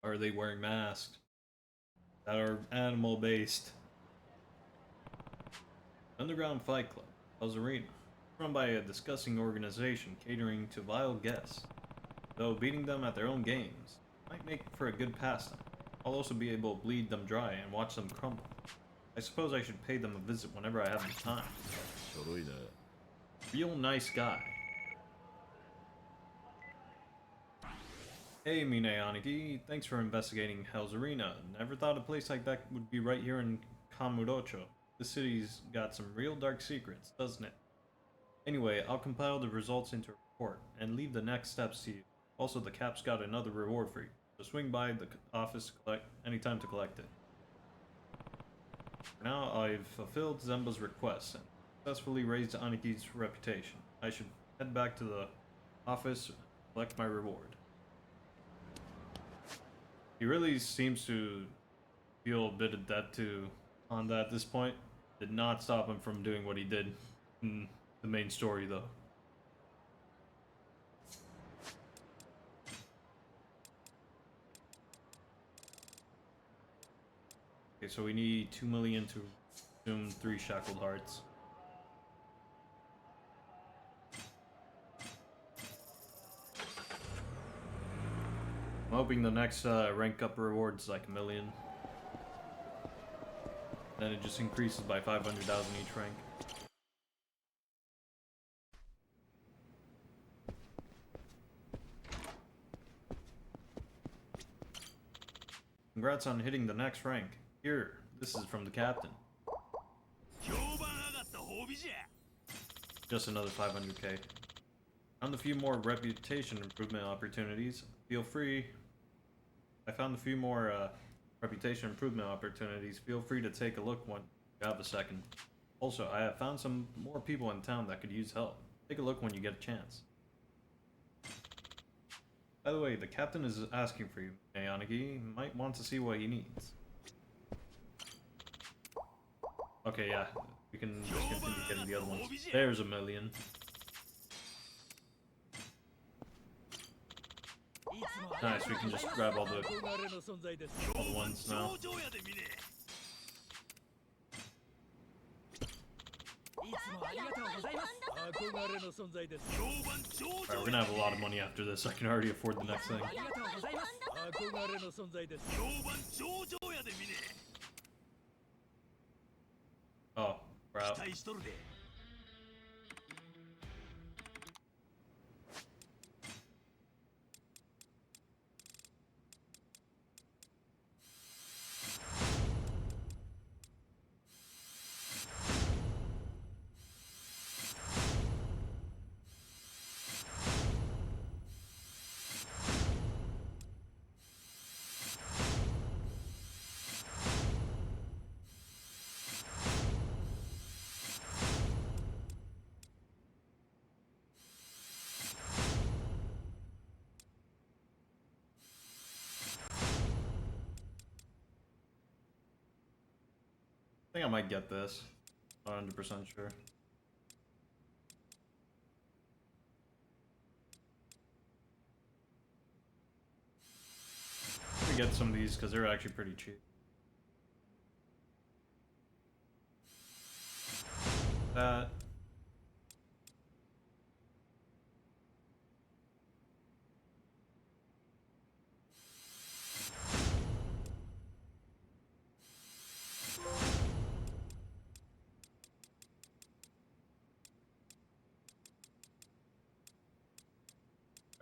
Are they wearing masks that are animal based? Underground Fight Club, Hell's Arena, run by a disgusting organization catering to vile guests. Though beating them at their own games might make for a good pastime, I'll also be able to bleed them dry and watch them crumble. I suppose I should pay them a visit whenever I have the time. Real nice guy. Hey Mine Aniki, thanks for investigating Hell's Arena. Never thought a place like that would be right here in Kamurocho. The city's got some real dark secrets, doesn't it? Anyway, I'll compile the results into a report and leave the next steps to you. Also, the cap's got another reward for you, so swing by the office to collect anytime to collect it. For now, I've fulfilled Zemba's request and successfully raised Aniki's reputation. I should head back to the office and collect my reward. He really seems to feel a bit of debt to Honda at this point. Did not stop him from doing what he did in the main story, though. Okay, so we need 2 million to consume 3 shackled hearts. I'm hoping the next rank up reward's like 1 million. Then it just increases by 500,000 each rank. Congrats on hitting the next rank. Here, this is from the captain. Just another 500k. Found a few more reputation improvement opportunities. Feel free. I found a few more reputation improvement opportunities. Feel free to take a look when you have a second. Also, I have found some more people in town that could use help. Take a look when you get a chance. By the way, the captain is asking for you, Ayanagi. You might want to see what he needs. Okay, yeah. We can just continue getting the other ones. There's 1 million. Nice, we can just grab all the ones now. Alright, we're gonna have a lot of money after this. I can already afford the next thing. Oh, crap. I think I might get this. Not 100% sure. Let me get some of these because they're actually pretty cheap. That.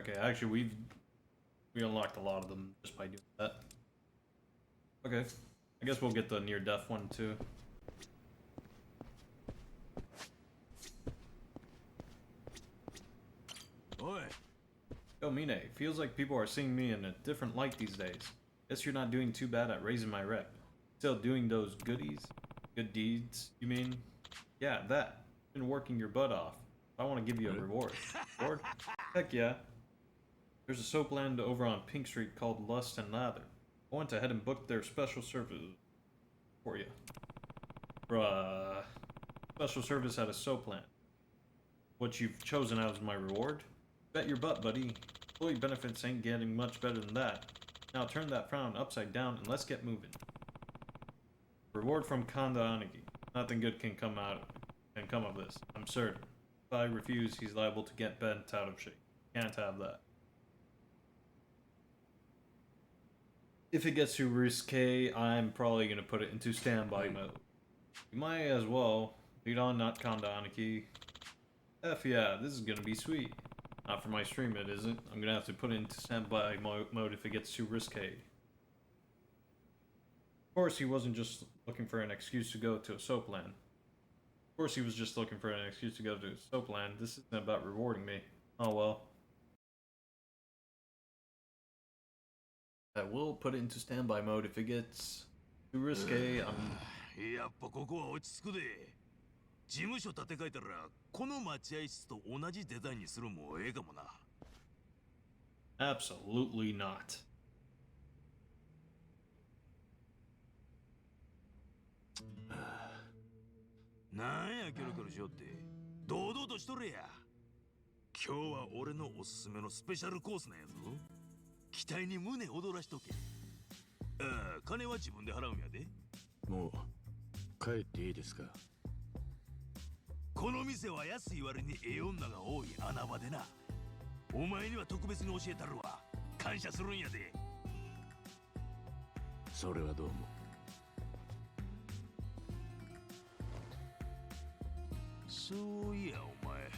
Okay, actually we unlocked a lot of them just by doing that. Okay, I guess we'll get the near-death one too. Yo, Mine, feels like people are seeing me in a different light these days. Guess you're not doing too bad at raising my rep. Still doing those good deeds, you mean? Yeah, that. Been working your butt off. I want to give you a reward. Reward? Heck yeah. There's a soap land over on Pink Street called Lust and Lather. I went ahead and booked their special service for you. Bruh. Special service at a soap land. What you've chosen as my reward? Bet your butt, buddy. Employee benefits ain't getting much better than that. Now turn that frown upside down and let's get moving. Reward from Kanda Aniki. Nothing good can come of this. I'm certain. If I refuse, he's liable to get bent out of shape. Can't have that. If it gets too risque, I'm probably gonna put it into standby mode. You might as well. Lead on, not Kanda Aniki. F yeah, this is gonna be sweet. Not for my stream, it isn't. I'm gonna have to put it into standby mode if it gets too risque. Of course, he wasn't just looking for an excuse to go to a soapland. Of course, he was just looking for an excuse to go to a soapland. This isn't about rewarding me. Oh well. I will put it into standby mode if it gets too risque. やっぱここは落ち着くで。事務所建て替えたらこの待合室と同じデザインにするもええかもな。Absolutely not. なんやキョロキョロしよって。堂々としとれや。今日は俺のおすすめのスペシャルコースなんやぞ。期待に胸躍らしとけ。ああ、金は自分で払うんやで。もう帰っていいですか。この店は安い割にええ女が多い穴場でな。お前には特別に教えたるわ。感謝するんやで。それはどうも。そういやお前、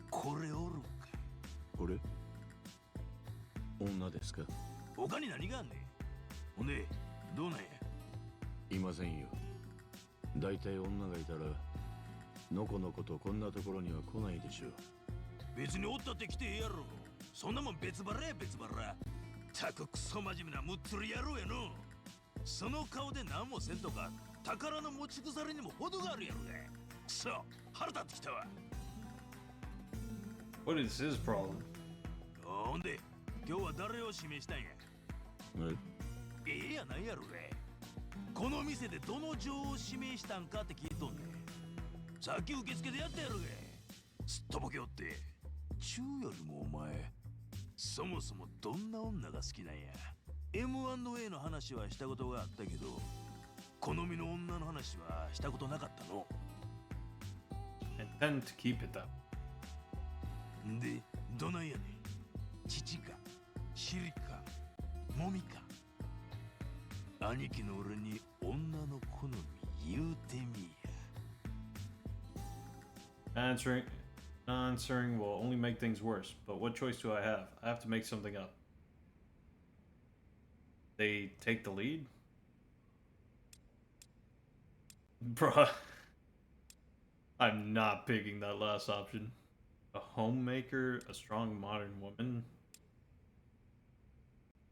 これおるか。これ女ですか。他に何があんねん。ほんでどうなんや。いませんよ。だいたい女がいたらのこのことこんなところには来ないでしょう。別におったって来てええやろ。そんなもん別腹や別腹。たくクソ真面目なむっつり野郎やの。その顔で何もせんとか宝の持ち腐れにも程があるやろが。くそ腹立ってきたわ。What is his problem? ほんで今日は誰を指名したんや。ええやないやろが。この店でどの女王を指名したんかって聞いとんねん。さっき受付でやったやろが。すっとぼけおって。ちゅうよりもお前、そもそもどんな女が好きなんや。 M&A の話はしたことがあったけど、好みの女の話はしたことなかったの。And tend to keep it that. で、どないやねん。父か、尻か、もみか。兄貴の俺に女の好み言うてみや。Answering will only make things worse, but what choice do I have? I have to make something up. They take the lead? Bruh. I'm not picking that last option. A homemaker, a strong modern woman?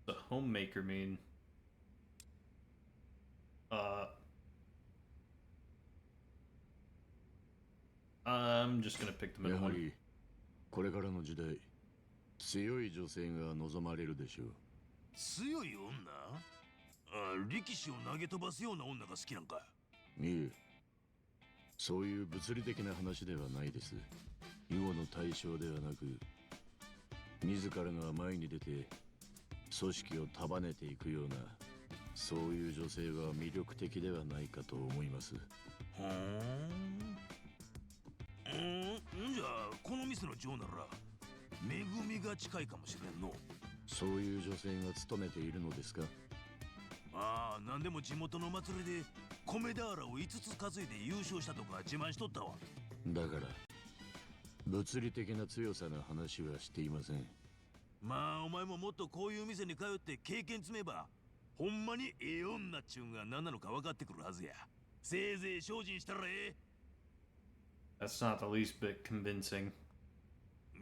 What's a homemaker mean? I'm just gonna pick the middle やは one. りこれからの時代強い女性が望まれるでしょう。強い女？力士を投げ飛ばすような女が好きなんか。いえ、そういう物理的な話ではないです。囲碁の対象ではなく、自らが前に出て組織を束ねていくような、そういう女性が魅力的ではないかと思います。じゃあこの店の女王なら恵みが近いかもしれんの。そういう女性が務めているのですか。ああ、なんでも地元の祭りで米俵を5つ担いで優勝したとか自慢しとったわ。だから物理的な強さの話はしていません。まあお前ももっとこういう店に通って経験積めば、ほんまにええ女っちゅうんが何なのか分かってくるはずや。せいぜい精進したらええ。That's not the least bit convincing.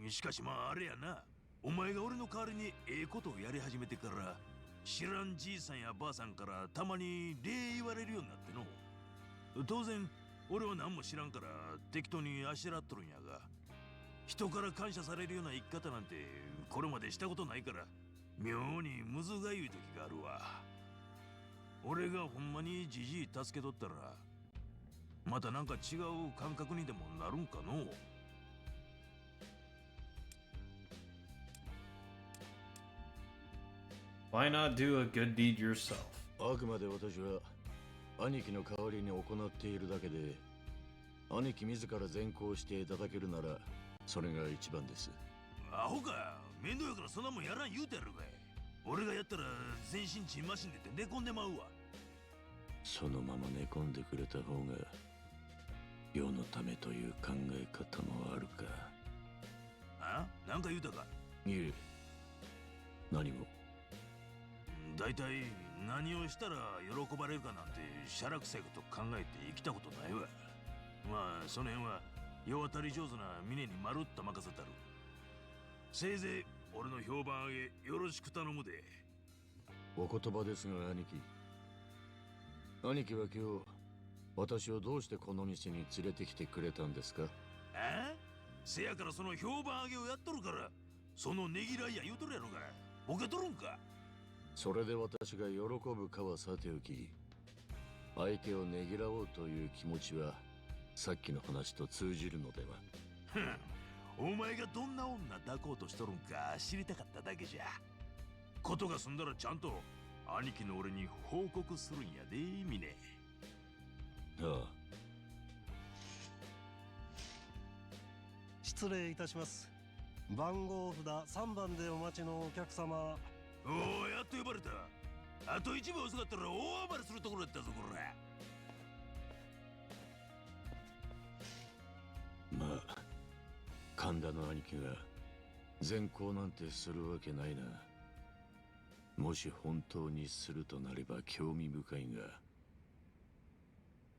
しかしまああれやな。お前が俺の代わりにええことをやり始めてから、知らんじいさんやばあさんからたまに礼言われるようになっての。当然俺は何も知らんから適当にあしらっとるんやが、人から感謝されるような生き方なんてこれまでしたことないから、妙にむずがゆい時があるわ。俺がほんまにじじい助けとったら、またなんか違う感覚にでもなるんかのう。Why not do a good deed yourself? あくまで私は兄貴の代わりに行っているだけで、兄貴自ら善行していただけるならそれが一番です。アホか、面倒やからそんなもんやらん言うてやるかい。俺がやったら全身血マシンでて寝込んでまうわ。そのまま寝込んでくれた方が世のためという考え方もあるか。あ、なんか言うたか。いえ、何も。だいたい何をしたら喜ばれるかなんてしゃらくさいこと考えて生きたことないわ。まあその辺は世渡り上手な峰にまるっと任せたる。せいぜい俺の評判上げよろしく頼むで。お言葉ですが兄貴は今日私をどうしてこの店に連れてきてくれたんですか？あ？せやからその評判上げをやっとるからそのねぎらいや言うとるやろが。ボケとるんか？それで私が喜ぶかはさておき、相手をねぎらおうという気持ちはさっきの話と通じるのでは。お前がどんな女抱こうとしとるんか知りたかっただけじゃ。ことが済んだらちゃんと兄貴の俺に報告するんやで、峰。ああ。失礼いたします。番号札3番でお待ちのお客様。おお、やっと呼ばれた。あと1秒遅かったら大暴れするところだったぞ、こら。まあ神田の兄貴が善行なんてするわけないな。もし本当にするとなれば興味深いが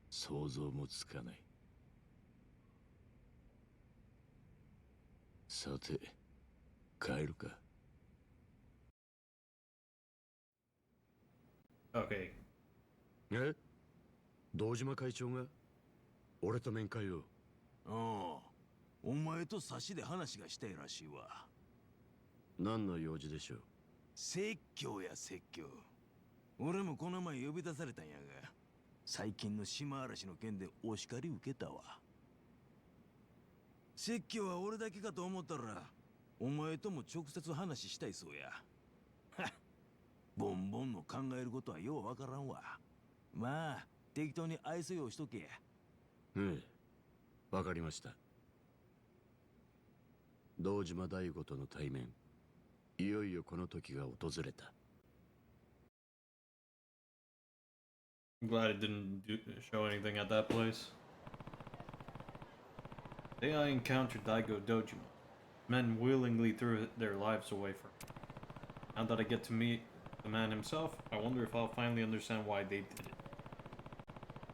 想像もつかない。さて帰るか。Okay. え？堂島会長が俺と面会を？おお、お前と差しで話がしたいらしいわ。何の用事でしょう？説教や説教。俺もこの前呼び出されたんやが、最近の島嵐の件でお叱り受けたわ。説教は俺だけかと思ったらお前とも直接話したいそうや。はっ、ボンボンの考えることはようわからんわ。まあ適当に愛想ようしとけや。ええ、わかりました。堂島大吾との対面、いよいよこの時が訪れた。I'm glad it didn't show anything at that place. The day I encountered Daigo Dojima, men willingly threw their lives away for me. Now that I get to meet the man himself, I wonder if I'll finally understand why they did it.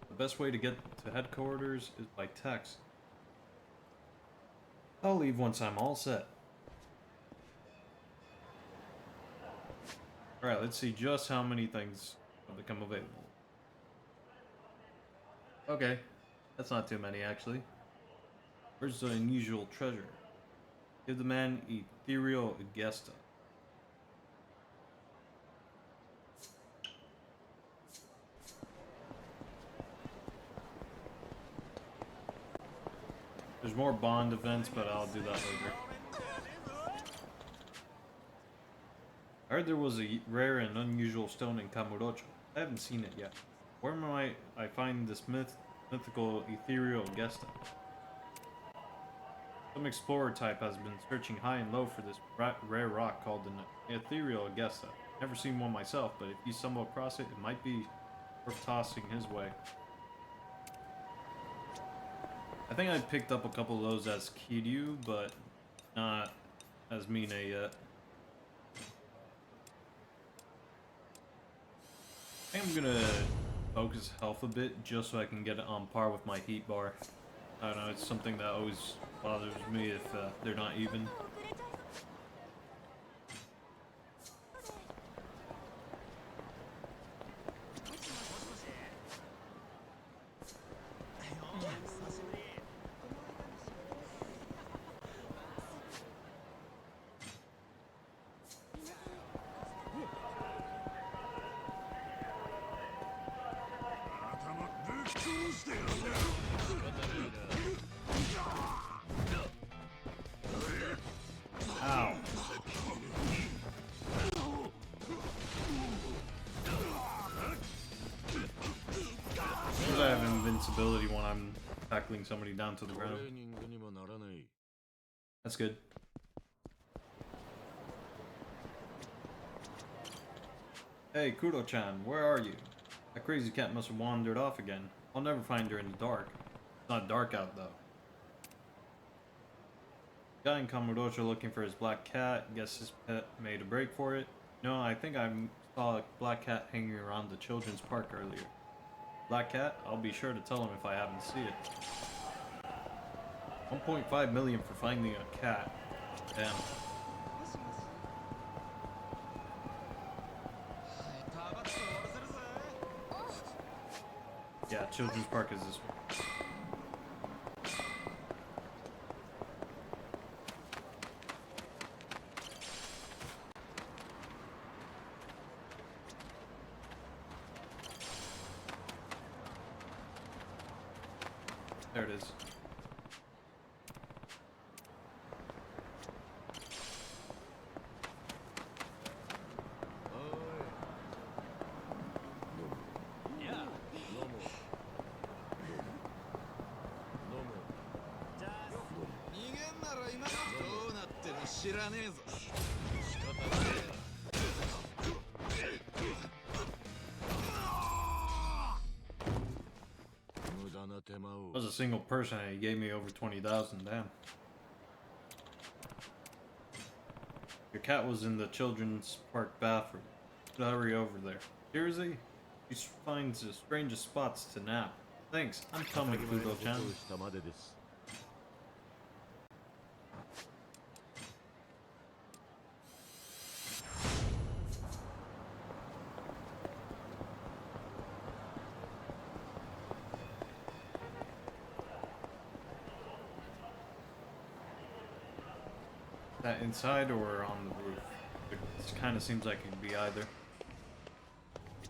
The best way to get to headquarters is by taxi. I'll leave once I'm all set. Alright, let's see just how many things have become available. Okay, that's not too many actually. Where's the unusual treasure? Give the man ethereal Agesta. There's more Bond events, but I'll do that later. I heard there was a rare and unusual stone in Kamurocho. I haven't seen it yet. Where might I find this mythical ethereal Agesta? Some explorer type has been searching high and low for this rare rock called an ethereal Agesta. Never seen one myself, but if you stumble across it, it might be worth tossing his way. I think I picked up a couple of those as Kiryu, but not as Mine yet. I think I'm gonna focus health a bit just so I can get it on par with my heat bar. I don't know, it's something that always bothers me if they're not even. responsibility when I'm tackling somebody down to the トレ ground. ーニングにもならない。 That's good. Hey, Kudo-chan, where are you? That crazy cat must have wandered off again. I'll never find her in the dark. It's not dark out, though. Guy in Kamurocho looking for his black cat. Guess his pet made a break for it. No, I think I saw a black cat hanging around the children's park earlier. Black cat? I'll be sure to tell him if I happen to see it. 1.5 million for finding a cat. Damn. Yeah, children's park is this one. There it is. I was a single person and he gave me over 20,000, damn. Your cat was in the children's park bathroom. Should hurry over there. Seriously? He finds the strangest spots to nap. Thanks, I'm coming, Kudo-chan. That inside or on the roof? It kind of seems like it could be either.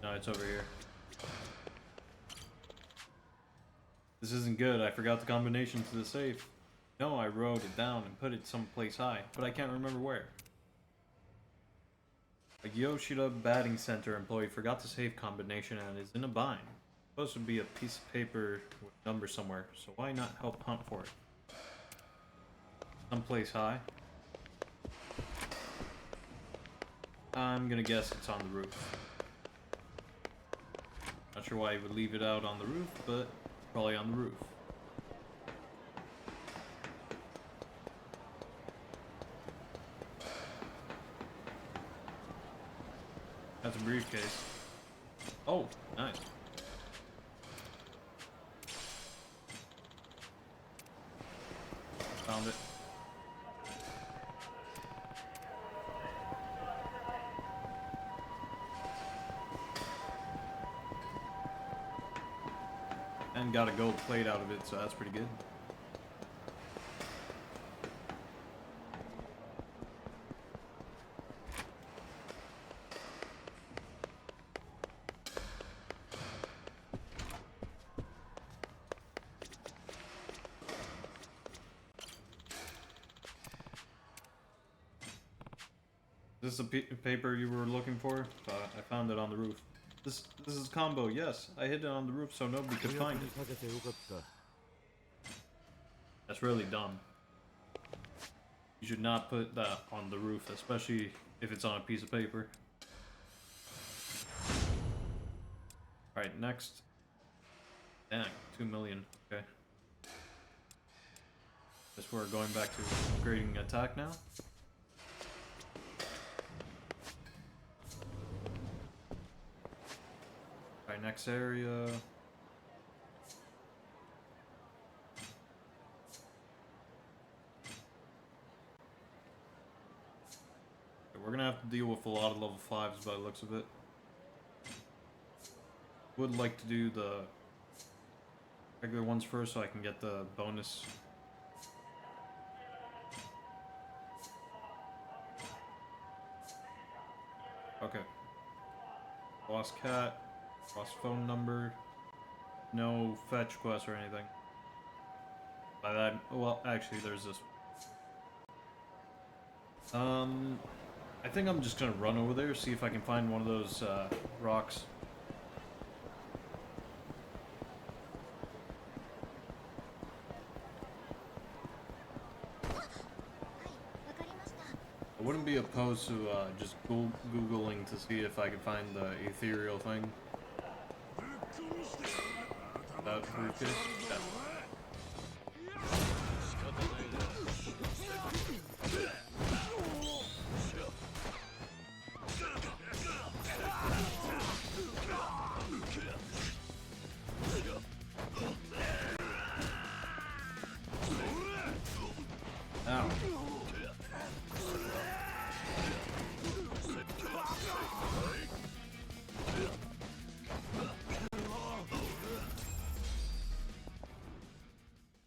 No, it's over here. This isn't good. I forgot the combination to the safe. No, I wrote it down and put it someplace high, but I can't remember where. A Yoshida batting center employee forgot the safe combination and is in a bind. Supposed to be a piece of paper with numbers somewhere, so why not help hunt for it? Someplace high? I'm gonna guess it's on the roof. Not sure why he would leave it out on the roof, but probably on the roof. That's a briefcase. Oh, nice. Found it. And got a gold plate out of it, so that's pretty good. Is this the paper you were looking for? I found it on the roof. This is combo, yes. I hid it on the roof so nobody could find it. That's really dumb. You should not put that on the roof, especially if it's on a piece of paper. Alright, next. Dang, 2 million. Okay. Guess we're going back to upgrading attack now. Alright, next area. We're gonna have to deal with a lot of level 5s by the looks of it. Would like to do the regular ones first so I can get the bonus. Okay. Lost cat. Lost phone number. No fetch quest or anything. By that, well, actually, there's this. I think I'm just gonna run over there, see if I can find one of those rocks. wouldn't be opposed to just googling to see if I could find the ethereal thing. That briefcase? Yeah. Ow.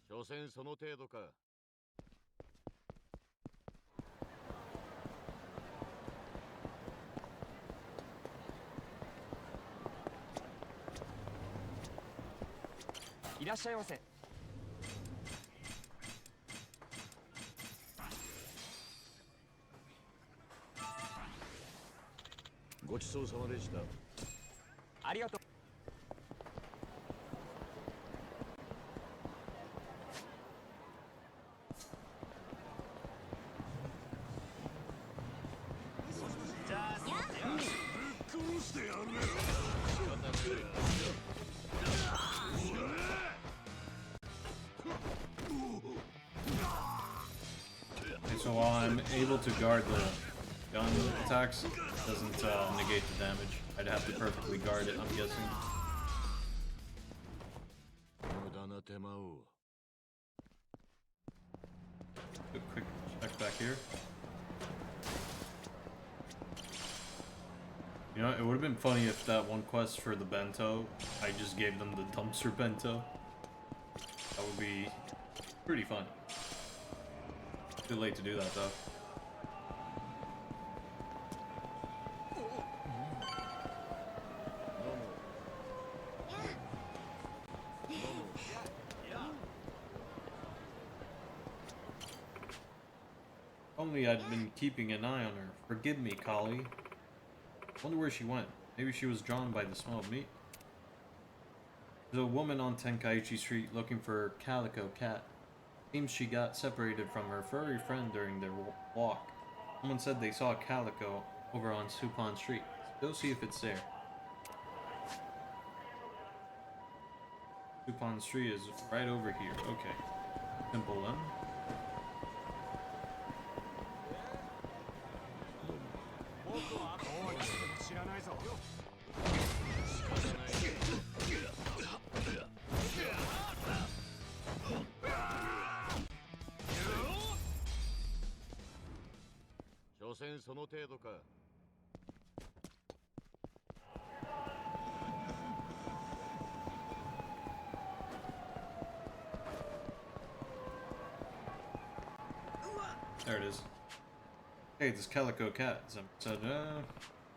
所詮その程度か。いらっしゃいませ。ごちそうさまでした。ありがとう。Okay, so while I'm able to guard the gun attacks, it doesn't negate the damage. I'd have to perfectly guard it, I'm guessing. 無駄な手間を。 Do a quick check back here. You know, it would have been funny if that one quest for the bento, I just gave them the dumpster bento. That would be pretty fun. Too late to do that though. Only I'd been keeping an eye on her. Forgive me, Kali. Wonder where she went. Maybe she was drawn by the smell of meat. There's a woman on Tenkaichi Street looking for her calico cat. Seems she got separated from her furry friend during their walk. Someone said they saw a calico over on Supon Street. Go see if it's there. Supon Street is right over here. Okay. Simple then. There it is. Hey, this calico cat. Someone said,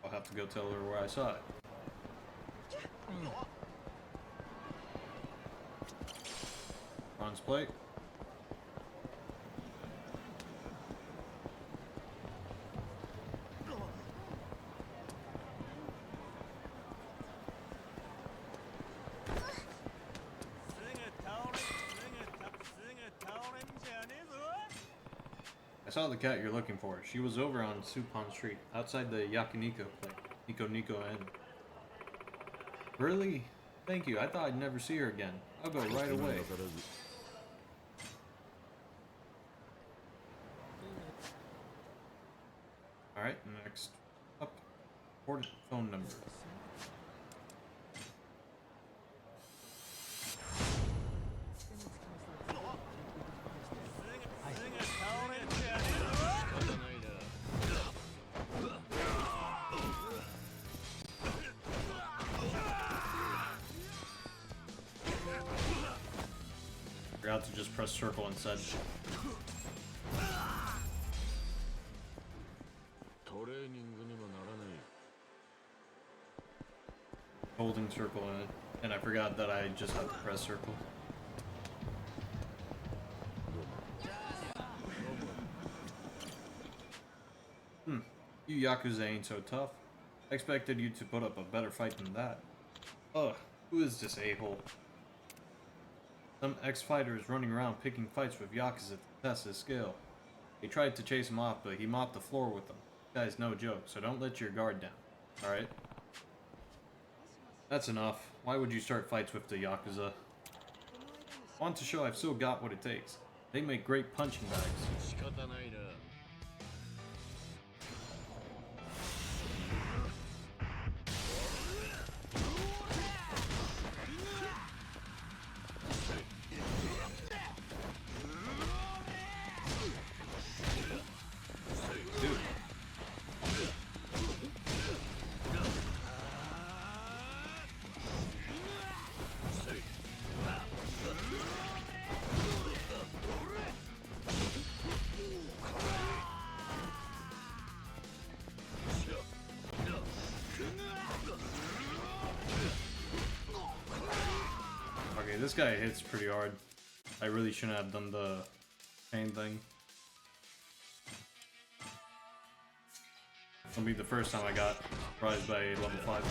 I'll have to go tell her where I saw it. Bronze plate. I saw the cat you're looking for. She was over on Supon Street, outside the Yakuza place. Nico Inn. Really? Thank you. I thought I'd never see her again. I'll go right away. Alright, next up. Port phone number. Forgot to just press circle instead. Holding circle in it, and I forgot that I just have to press circle. You Yakuza ain't so tough. I expected you to put up a better fight than that. Ugh, who is this a-hole? Some ex-fighter is running around picking fights with Yakuza to test his skill. They tried to chase him off, but he mopped the floor with them. This guy's no joke, so don't let your guard down. Alright? That's enough. Why would you start fights with the Yakuza? I want to show I've still got what it takes. They make great punching bags. 仕方ないな。Dude. Okay, this guy hits pretty hard. I really shouldn't have done the pain thing. It'll be the first time I got surprised by a level 5.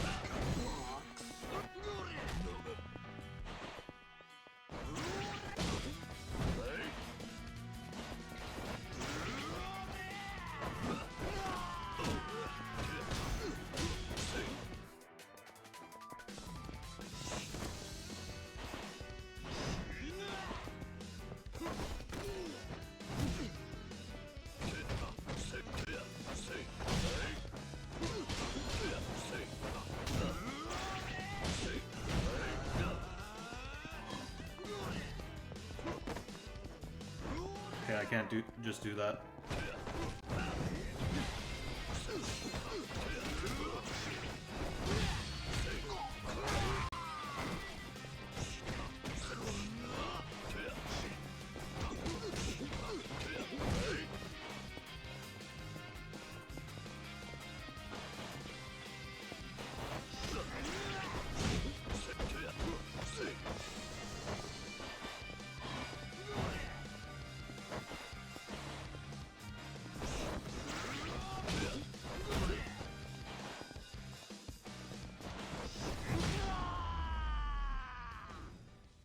Okay, I can't just do that.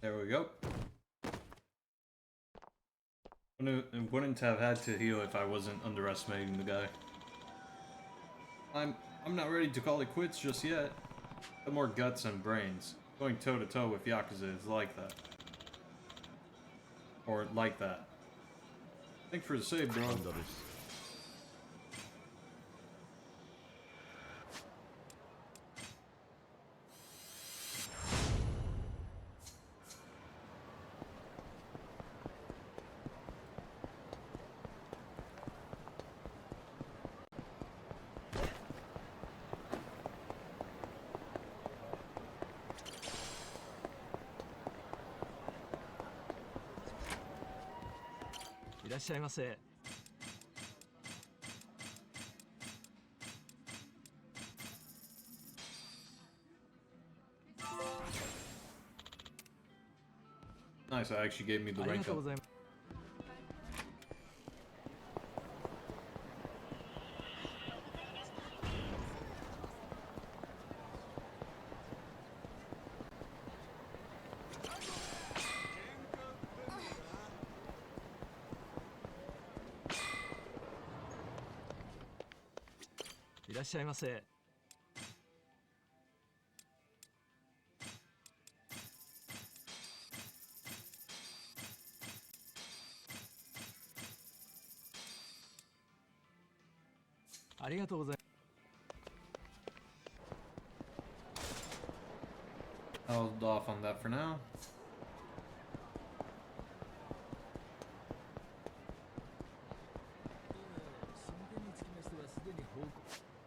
There we go. Wouldn't have had to heal if I wasn't underestimating the guy. I'm not ready to call it quits just yet. Got more guts and brains. Going toe to toe with Yakuza is like that. Or like that. Thanks for the save, bro. Nice, that actually gave me the rank up. Held off on that for now.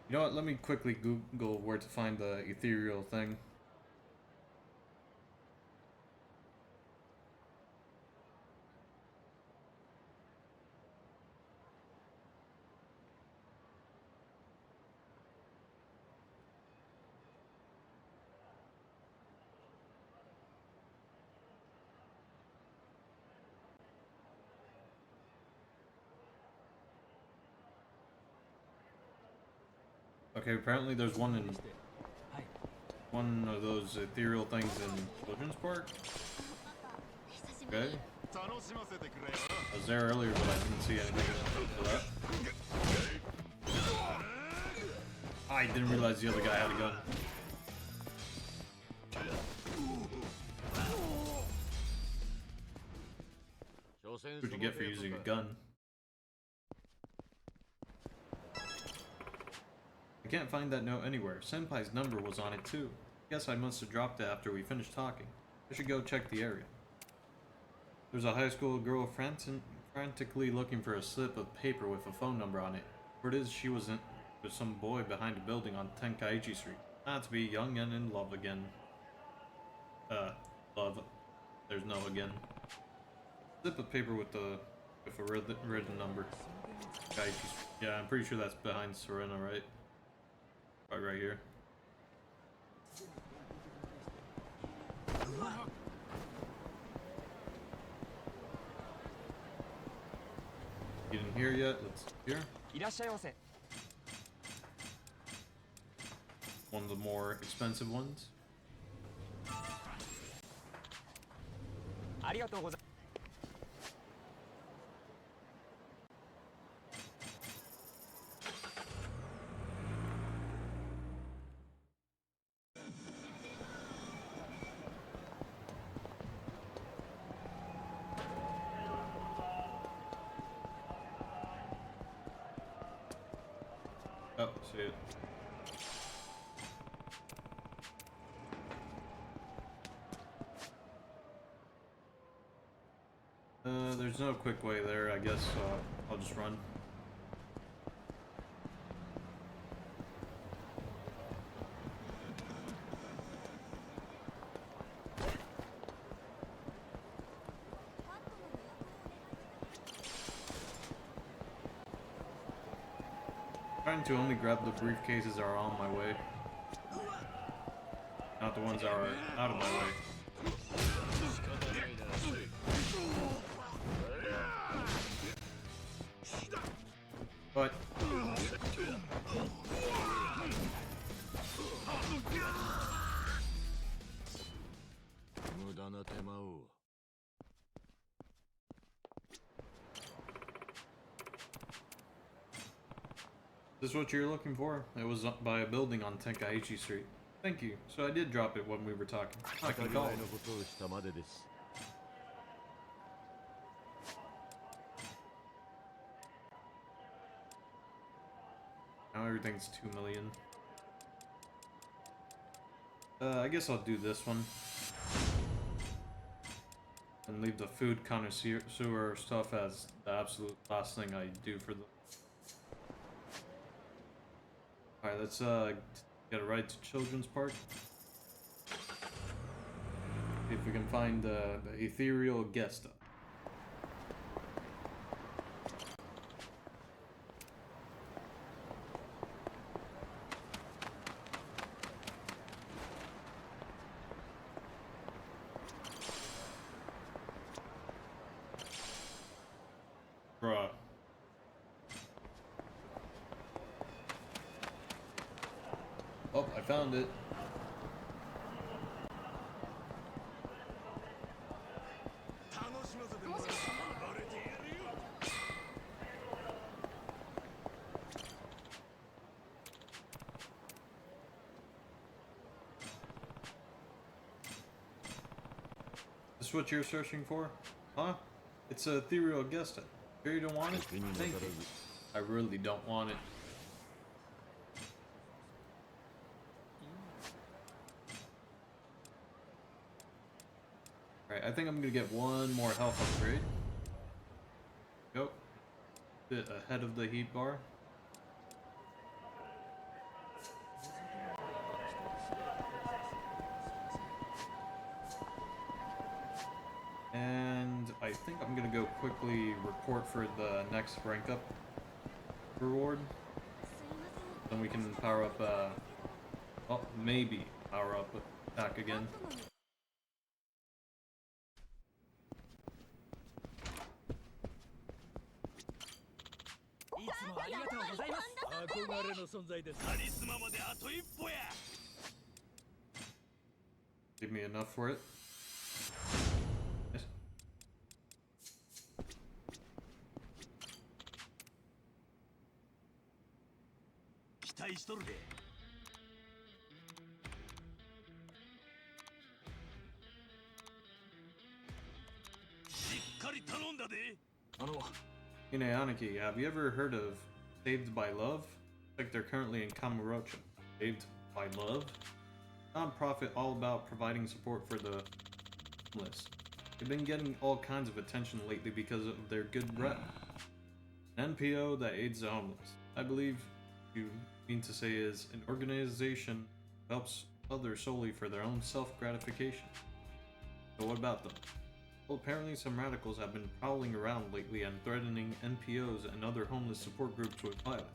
You know what, let me quickly Google where to find the ethereal thing. Okay, apparently there's one of those ethereal things in Children's Park. Okay. I was there earlier, but I didn't see anything for that. I didn't realize the other guy had a gun. What'd you get for using a gun? I can't find that note anywhere. Senpai's number was on it too. Guess I must have dropped it after we finished talking. I should go check the area. There's a high school girl frantically looking for a slip of paper with a phone number on it. Word is she was with some boy behind a building on Tenkaichi Street. Not to be young and in love again. Love. There's no again. Slip of paper with a written number. Tenkaichi Street. Yeah, I'm pretty sure that's behind Serena, right? Right here. You didn't hear yet? Let's hear. いらっしゃいませ。 One of the more expensive ones. ありがとうございます。 Oh, see it. There's no quick way there, I guess, so I'll just run. Trying to only grab the briefcases that are on my way. Not the ones that are out of my way. But is this what you're looking for? It was up by a building on Tenkaichi Street. Thank you. So I did drop it when we were talking. I can call. Now everything's 2 million. I guess I'll do this one. And leave the food connoisseur stuff as the absolute last thing I do for the... Alright, let's get a ride to Children's Park. See if we can find the ethereal guest. Bruh. Oh, I found it. This is what you're searching for? Huh? It's a ethereal guest. Sure you don't want it? Thank you. I really don't want it. Alright, I think I'm gonna get one more health upgrade. Go. Bit ahead of the heat bar. And I think I'm gonna go quickly report for the next rank up reward. Then we can power up, oh, maybe power up attack again. Give me enough for it. Yes. しとるで。しっかり頼んだで。Aniki, have you ever heard of Saved by Love? Like they're currently in Kamurocho. Saved by Love? Non-profit all about providing support for the homeless. They've been getting all kinds of attention lately because of their good rep. An NPO that aids the homeless. I believe you mean to say is an organization that helps others solely for their own self-gratification. So what about them? Well, apparently some radicals have been prowling around lately and threatening NPOs and other homeless support groups with violence.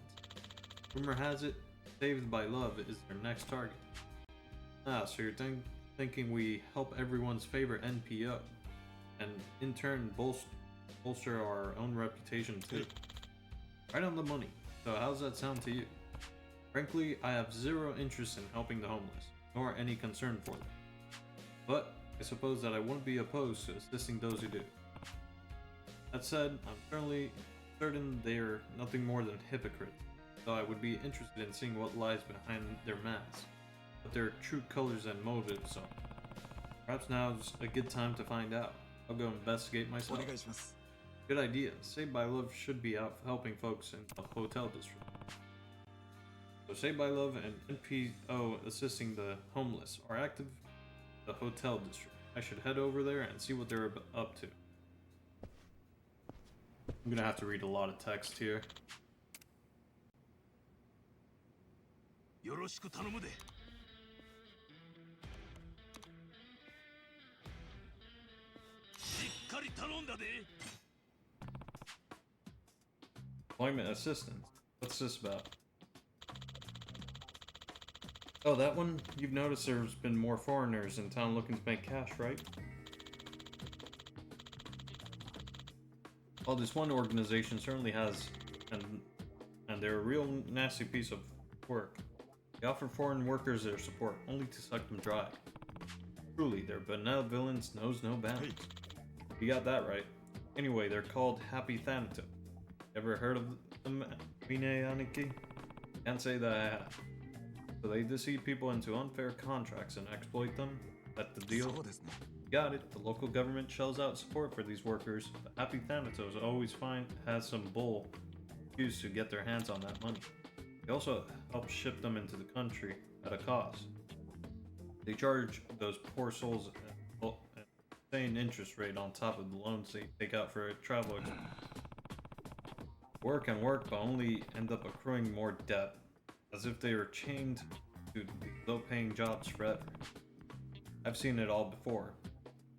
Rumor has it, Saved by Love is their next target. Ah, so you're thinking we help everyone's favorite NPO, and in turn bolster our own reputation too. Right on the money. So how's that sound to you? Frankly, I have zero interest in helping the homeless, nor any concern for them. But I suppose that I wouldn't be opposed to assisting those who do. That said, I'm certainly certain they're nothing more than hypocrites, though I would be interested in seeing what lies behind their masks, what their true colors and motives are. Perhaps now's a good time to find out. I'll go investigate myself. Good idea. Saved by Love should be out helping folks in the hotel district. So Saved by Love and NPO assisting the homeless are active in the hotel district. I should head over there and see what they're up to. I'm gonna have to read a lot of text here. よろしく頼むで。しっかり頼んだで。Employment assistance. What's this about? Oh, that one? You've noticed there's been more foreigners in town looking to make cash, right? Well, this one organization certainly has, and they're a real nasty piece of work. They offer foreign workers their support, only to suck them dry. Truly, their benevolence knows no bounds. You got that right. Anyway, they're called Happy Thanatos. Ever heard of them, Aniki? Can't say that I have. So they deceive people into unfair contracts and exploit them? That's the deal? Got it. The local government shells out support for these workers, but Happy Thanatos always has some bull excuse to get their hands on that money. They also help ship them into the country at a cost. They charge those poor souls an insane interest rate on top of the loans they take out for travel expenses. Work and work, but only end up accruing more debt, as if they are chained to low-paying jobs forever. I've seen it all before.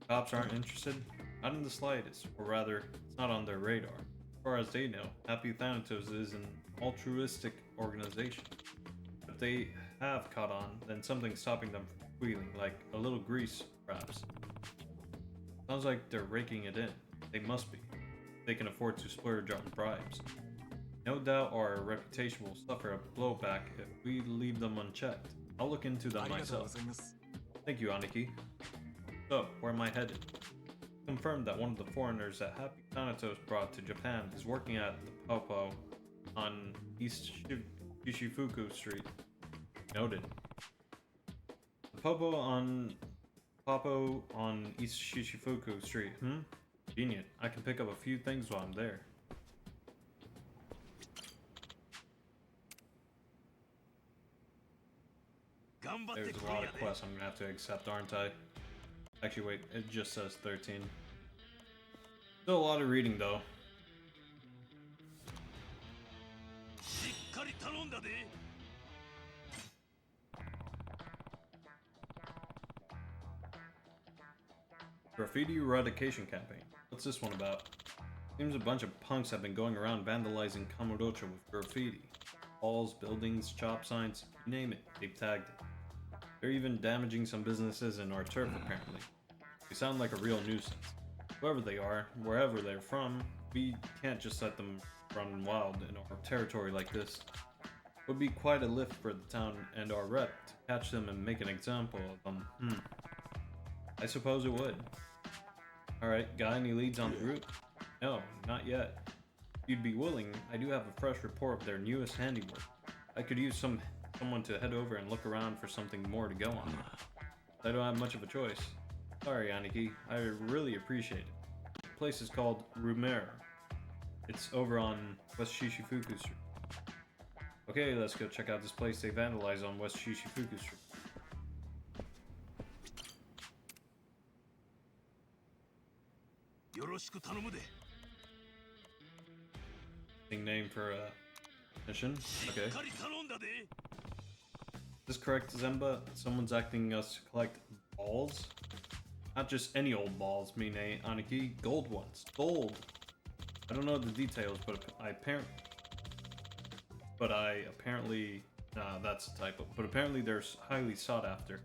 Cops aren't interested? Not in the slightest, or rather, it's not on their radar. As far as they know, Happy Thanatos is an altruistic organization. If they have caught on, then something's stopping them from squealing, like a little grease, perhaps. Sounds like they're raking it in. They must be. They can afford to splurge on bribes. No doubt our reputation will suffer a blowback if we leave them unchecked. I'll look into them myself. Thank you, Aniki. So, where am I headed? Confirmed that one of the foreigners that Happy Thanatos brought to Japan is working at the Popo on East Shishifuku Street. Noted. The Popo on East Shishifuku Street. Convenient. I can pick up a few things while I'm there. There's a lot of quests I'm gonna have to accept, aren't I? Actually, wait, it just says 13. Still a lot of reading, though. Graffiti eradication campaign. What's this one about? Seems a bunch of punks have been going around vandalizing Kamurocho with graffiti. Walls, buildings, shop signs, you name it, they've tagged it. They're even damaging some businesses in our turf, apparently. They sound like a real nuisance. Whoever they are, wherever they're from, we can't just let them run wild in our territory like this. It would be quite a lift for the town and our rep to catch them and make an example of them. I suppose it would. Alright, got any leads on the group? No, not yet. If you'd be willing, I do have a fresh report of their newest handiwork. I could use some someone to head over and look around for something more to go on. I don't have much of a choice. Sorry, Aniki. I really appreciate it. The place is called Rumere. It's over on West Shishifuku Street. Okay, let's go check out this place they vandalized on West Shishifuku Street. Name for a mission. Okay. Is this correct, Zemba? Someone's acting us to collect balls? Not just any old balls, Mine Aniki. Gold ones. Gold! I don't know the details, but I apparently... Nah, that's a typo. But apparently they're highly sought after.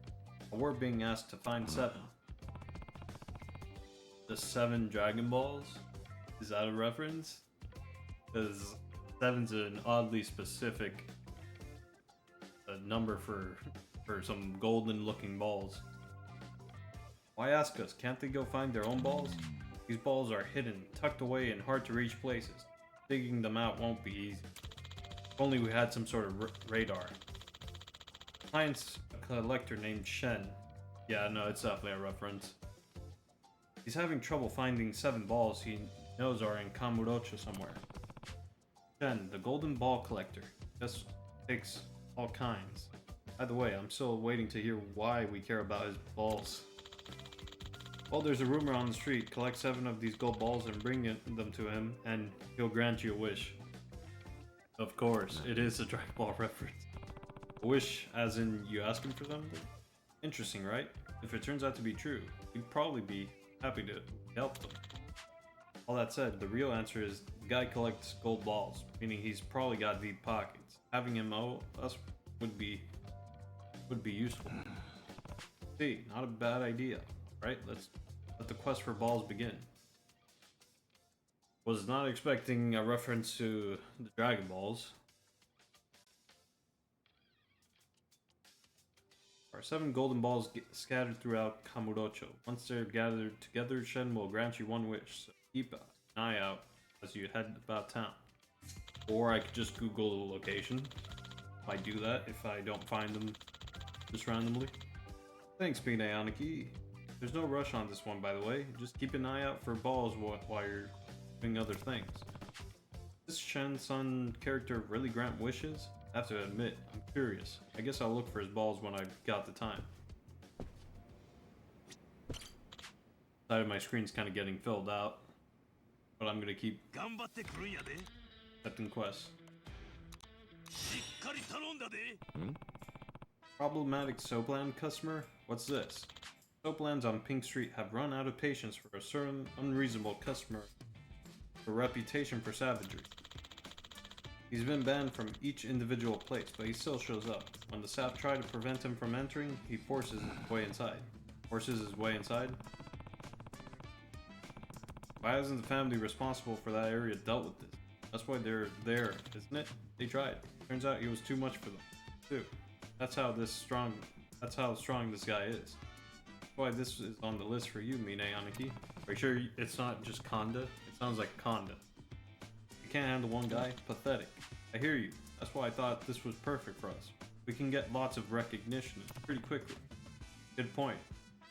We're being asked to find 7. The 7 Dragon Balls? Is that a reference? Because 7's an oddly specific number for some golden looking balls. Why ask us? Can't they go find their own balls? These balls are hidden, tucked away in hard to reach places. Digging them out won't be easy. If only we had some sort of radar. Client's a collector named Shen. Yeah, no, it's definitely a reference. He's having trouble finding 7 balls he knows are in Kamurocho somewhere. Shen, the golden ball collector, just takes all kinds. By the way, I'm still waiting to hear why we care about his balls. Well, there's a rumor on the street. Collect 7 of these gold balls and bring them to him, and he'll grant you a wish. Of course, it is a Dragon Ball reference. A wish as in you ask him for something? Interesting, right? If it turns out to be true, we'd probably be happy to help them. All that said, the real answer is the guy collects gold balls, meaning he's probably got deep pockets. Having him owe us would be useful. See, not a bad idea, right? Let's let the quest for balls begin. Was not expecting a reference to the Dragon Balls. Our 7 golden balls get scattered throughout Kamurocho. Once they're gathered together, Shen will grant you one wish. So keep an eye out as you head about town. Or I could just Google the location. I do that if I don't find them just randomly. Thanks, Mine Aniki. There's no rush on this one, by the way. Just keep an eye out for balls while you're doing other things. Does Shen-san character really grant wishes? I have to admit, I'm curious. I guess I'll look for his balls when I've got the time. Side of my screen's kind of getting filled out, but I'm gonna keep accepting quests. Problematic Soapland customer? What's this? Soaplands on Pink Street have run out of patience for a certain unreasonable customer with a reputation for savagery. He's been banned from each individual place, but he still shows up. When the staff try to prevent him from entering, he forces his way inside. Forces his way inside? Why hasn't the family responsible for that area dealt with this? That's why they're there, isn't it? They tried. Turns out he was too much for them, too. That's how strong this guy is. That's why this is on the list for you, Mine Aniki. Are you sure it's not just Konda? It sounds like Konda. You can't handle one guy? Pathetic. I hear you. That's why I thought this was perfect for us. We can get lots of recognition pretty quickly. Good point.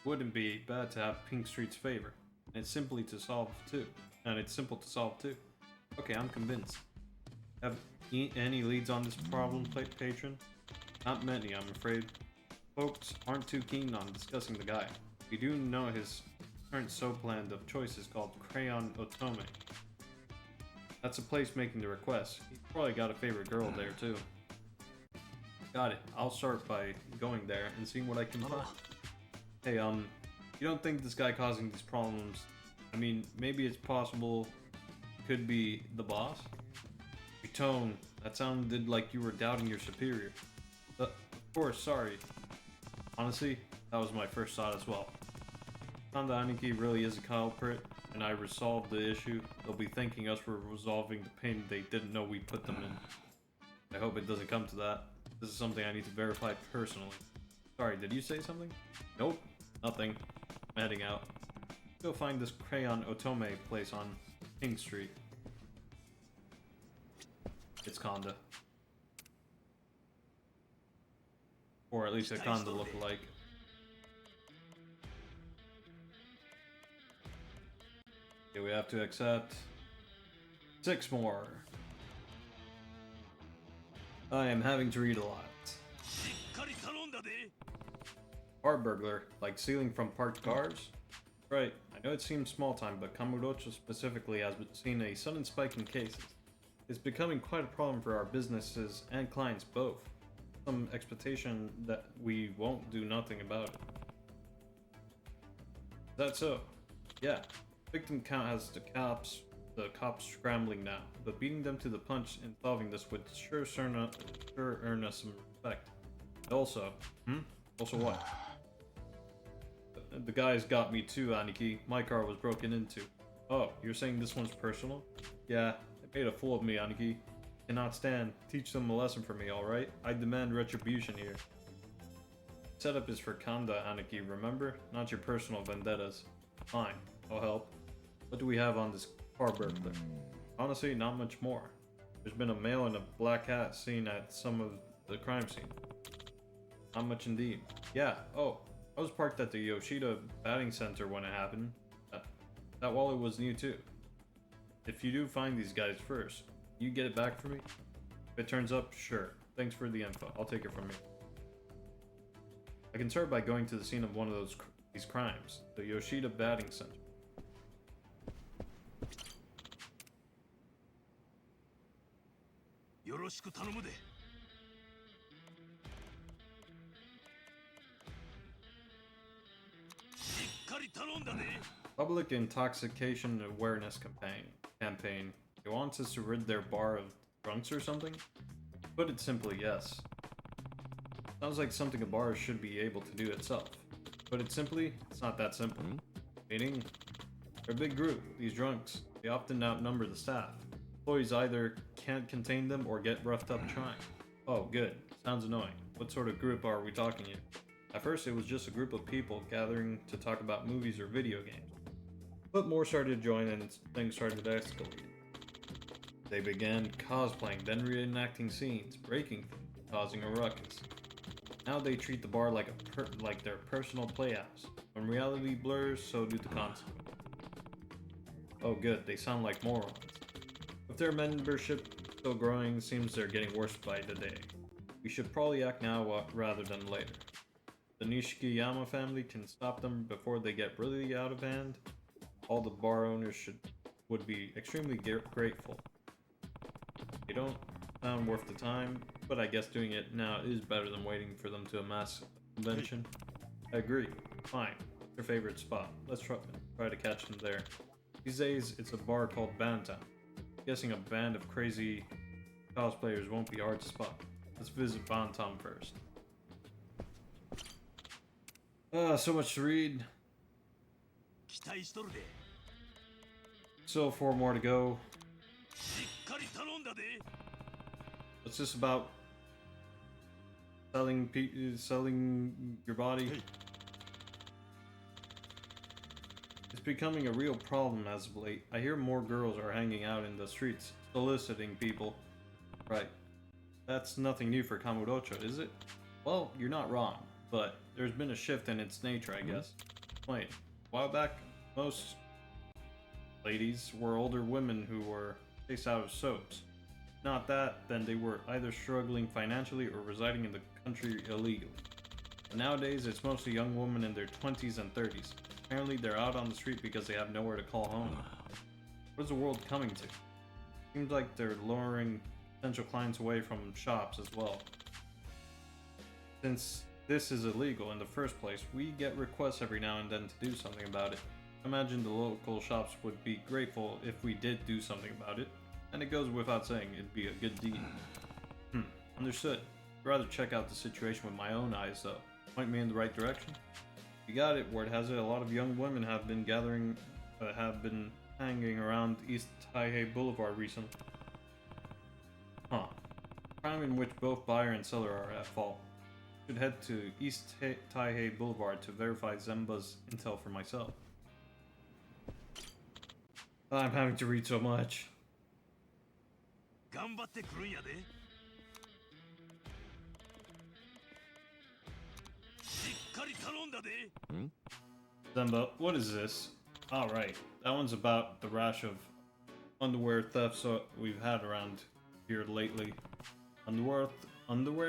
Wouldn't be bad to have Pink Street's favor. And it's simple to solve too. Okay, I'm convinced. Have any leads on this problem, patron? Not many, I'm afraid. Folks aren't too keen on discussing the guy. We do know his current soapland of choice is called Crayon Otome. That's a place making the request. He's probably got a favorite girl there too. Got it. I'll start by going there and seeing what I can find. Hey, you don't think this guy causing these problems, I mean, maybe it's possible could be the boss? Your tone, that sounded like you were doubting your superior. Of course, sorry. Honestly, that was my first thought as well. Konda Aniki really is a culprit, and I resolved the issue. They'll be thanking us for resolving the pain they didn't know we put them in. I hope it doesn't come to that. This is something I need to verify personally. Sorry, did you say something? Nope, nothing. I'm heading out. Go find this Crayon Otome place on King Street. It's Konda. or at least it kinda look like. Okay, we have to accept 6 more. I am having to read a lot. しっかり頼んだで Car burglar, like stealing from parked cars? Right, I know it seems small time, but Kamurocho specifically has been seeing a sudden spike in cases. It's becoming quite a problem for our businesses and clients both. Some expectation that we won't do nothing about it. Is that so? Yeah. Victim count has the cops scrambling now, but beating them to the punch and solving this would sure earn us some respect. Also, Also what? The guys got me too, Aniki. My car was broken into. Oh, you're saying this one's personal? Yeah, they made a fool of me, Aniki. Cannot stand. Teach them a lesson for me, alright? I demand retribution here. Setup is for Kanda, Aniki, remember? Not your personal vendettas. Fine, I'll help. What do we have on this car burglar? Honestly, not much more. There's been a male in a black hat seen at some of the crime scene. Not much indeed. Yeah, oh, I was parked at the Yoshida batting center when it happened. That wallet was new too. If you do find these guys first, you get it back for me? If it turns up, sure. Thanks for the info. I'll take it from you. I can start by going to the scene of one of these crimes, the Yoshida batting center. Yoroshiku tanomu de. Shikkari talonda de. Public Intoxication Awareness campaign. It wants us to rid their bar of drunks or something? Put it simply, yes. Sounds like something a bar should be able to do itself. Put it simply, it's not that simple. Meaning, they're a big group, these drunks. They often outnumber the staff. Employees either can't contain them or get roughed up trying. Oh, good. Sounds annoying. What sort of group are we talking here? At first, it was just a group of people gathering to talk about movies or video games. But more started to join and things started to escalate. They began cosplaying, then reenacting scenes, breaking things, causing a ruckus. Now they treat the bar like their personal playhouse. When reality blurs, so do the consequences. Oh good, they sound like morons. With their membership still growing, seems they're getting worse by the day. We should probably act now rather than later. The Nishikiyama family can stop them before they get really out of hand. All the bar owners would be extremely grateful. They don't sound worth the time, but I guess doing it now is better than waiting for them to amass a convention. I agree. Fine. What's your favorite spot? Let's try to catch them there. These days, it's a bar called Bantown. Guessing a band of crazy cosplayers won't be hard to spot. Let's visit Bantown first. So much to read. 期待しとるで Still 4 more to go. しっかり頼んだで What's this about? Selling your body? It's becoming a real problem as of late. I hear more girls are hanging out in the streets, soliciting people. Right. That's nothing new for Kamurocho, is it? Well, you're not wrong, but there's been a shift in its nature, I guess. Wait, a while back, most ladies were older women who were chased out of soaps. Not that, then they were either struggling financially or residing in the country illegally. But nowadays, it's mostly young women in their 20s and 30s. Apparently, they're out on the street because they have nowhere to call home. What is the world coming to? Seems like they're luring potential clients away from shops as well. Since this is illegal in the first place, we get requests every now and then to do something about it. I imagine the local shops would be grateful if we did do something about it, and it goes without saying it'd be a good deed. Understood. I'd rather check out the situation with my own eyes though. Point me in the right direction? You got it, word has it, a lot of young women have been hanging around East Taihei Boulevard recently. Huh. Crime in which both buyer and seller are at fault. Should head to East Taihei Boulevard to verify Zemba's intel for myself. I'm having to read so much. 頑張ってくるんやでり頼んだで。 Zemba, what is this? Alright, that one's about the rash of underwear thefts we've had around here lately. Underwear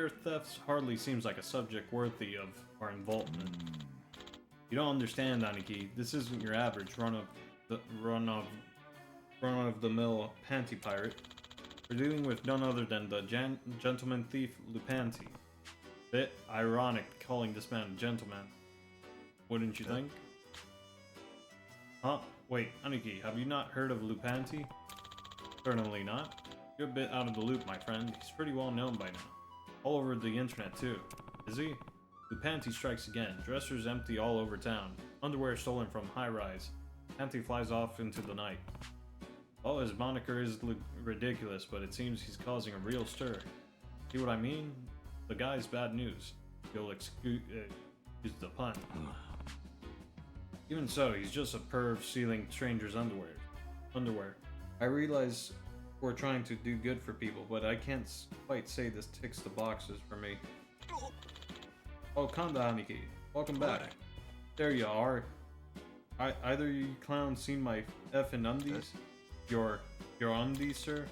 thefts hardly seems like a subject worthy of our involvement. You don't understand, Aniki. This isn't your average run-of-the-mill panty pirate. We're dealing with none other than the gentleman thief Lupanti. Bit ironic calling this man a gentleman, wouldn't you think? Huh? Wait, Aniki, have you not heard of Lupanti? Certainly not. You're a bit out of the loop, my friend. He's pretty well known by now. All over the internet, too. Is he? Lupanti strikes again. Dressers empty all over town. Underwear stolen from high-rise. Panty flies off into the night. Well, his moniker is ridiculous, but it seems he's causing a real stir. See what I mean? The guy's bad news. You'll excuse the pun. Even so, he's just a perv stealing strangers' underwear. I realize we're trying to do good for people, but I can't quite say this ticks the boxes for me. Oh, Kanda Aniki, welcome back. There you are. Either you clowns seen my effing undies? Your undies, sir?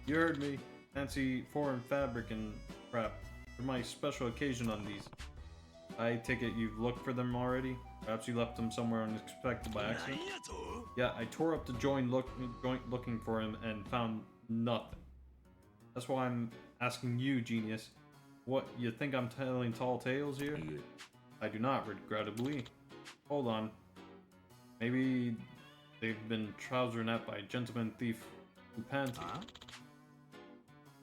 You heard me. Fancy foreign fabric and crap. They're my special occasion undies. I take it you've looked for them already? Perhaps you left them somewhere unexpected by accident? Yeah, I tore up the joint looking for him and found nothing. That's why I'm asking you, genius. What, you think I'm telling tall tales here? I do not, regrettably. Hold on. Maybe they've been trousered at by gentleman thief Lupanti.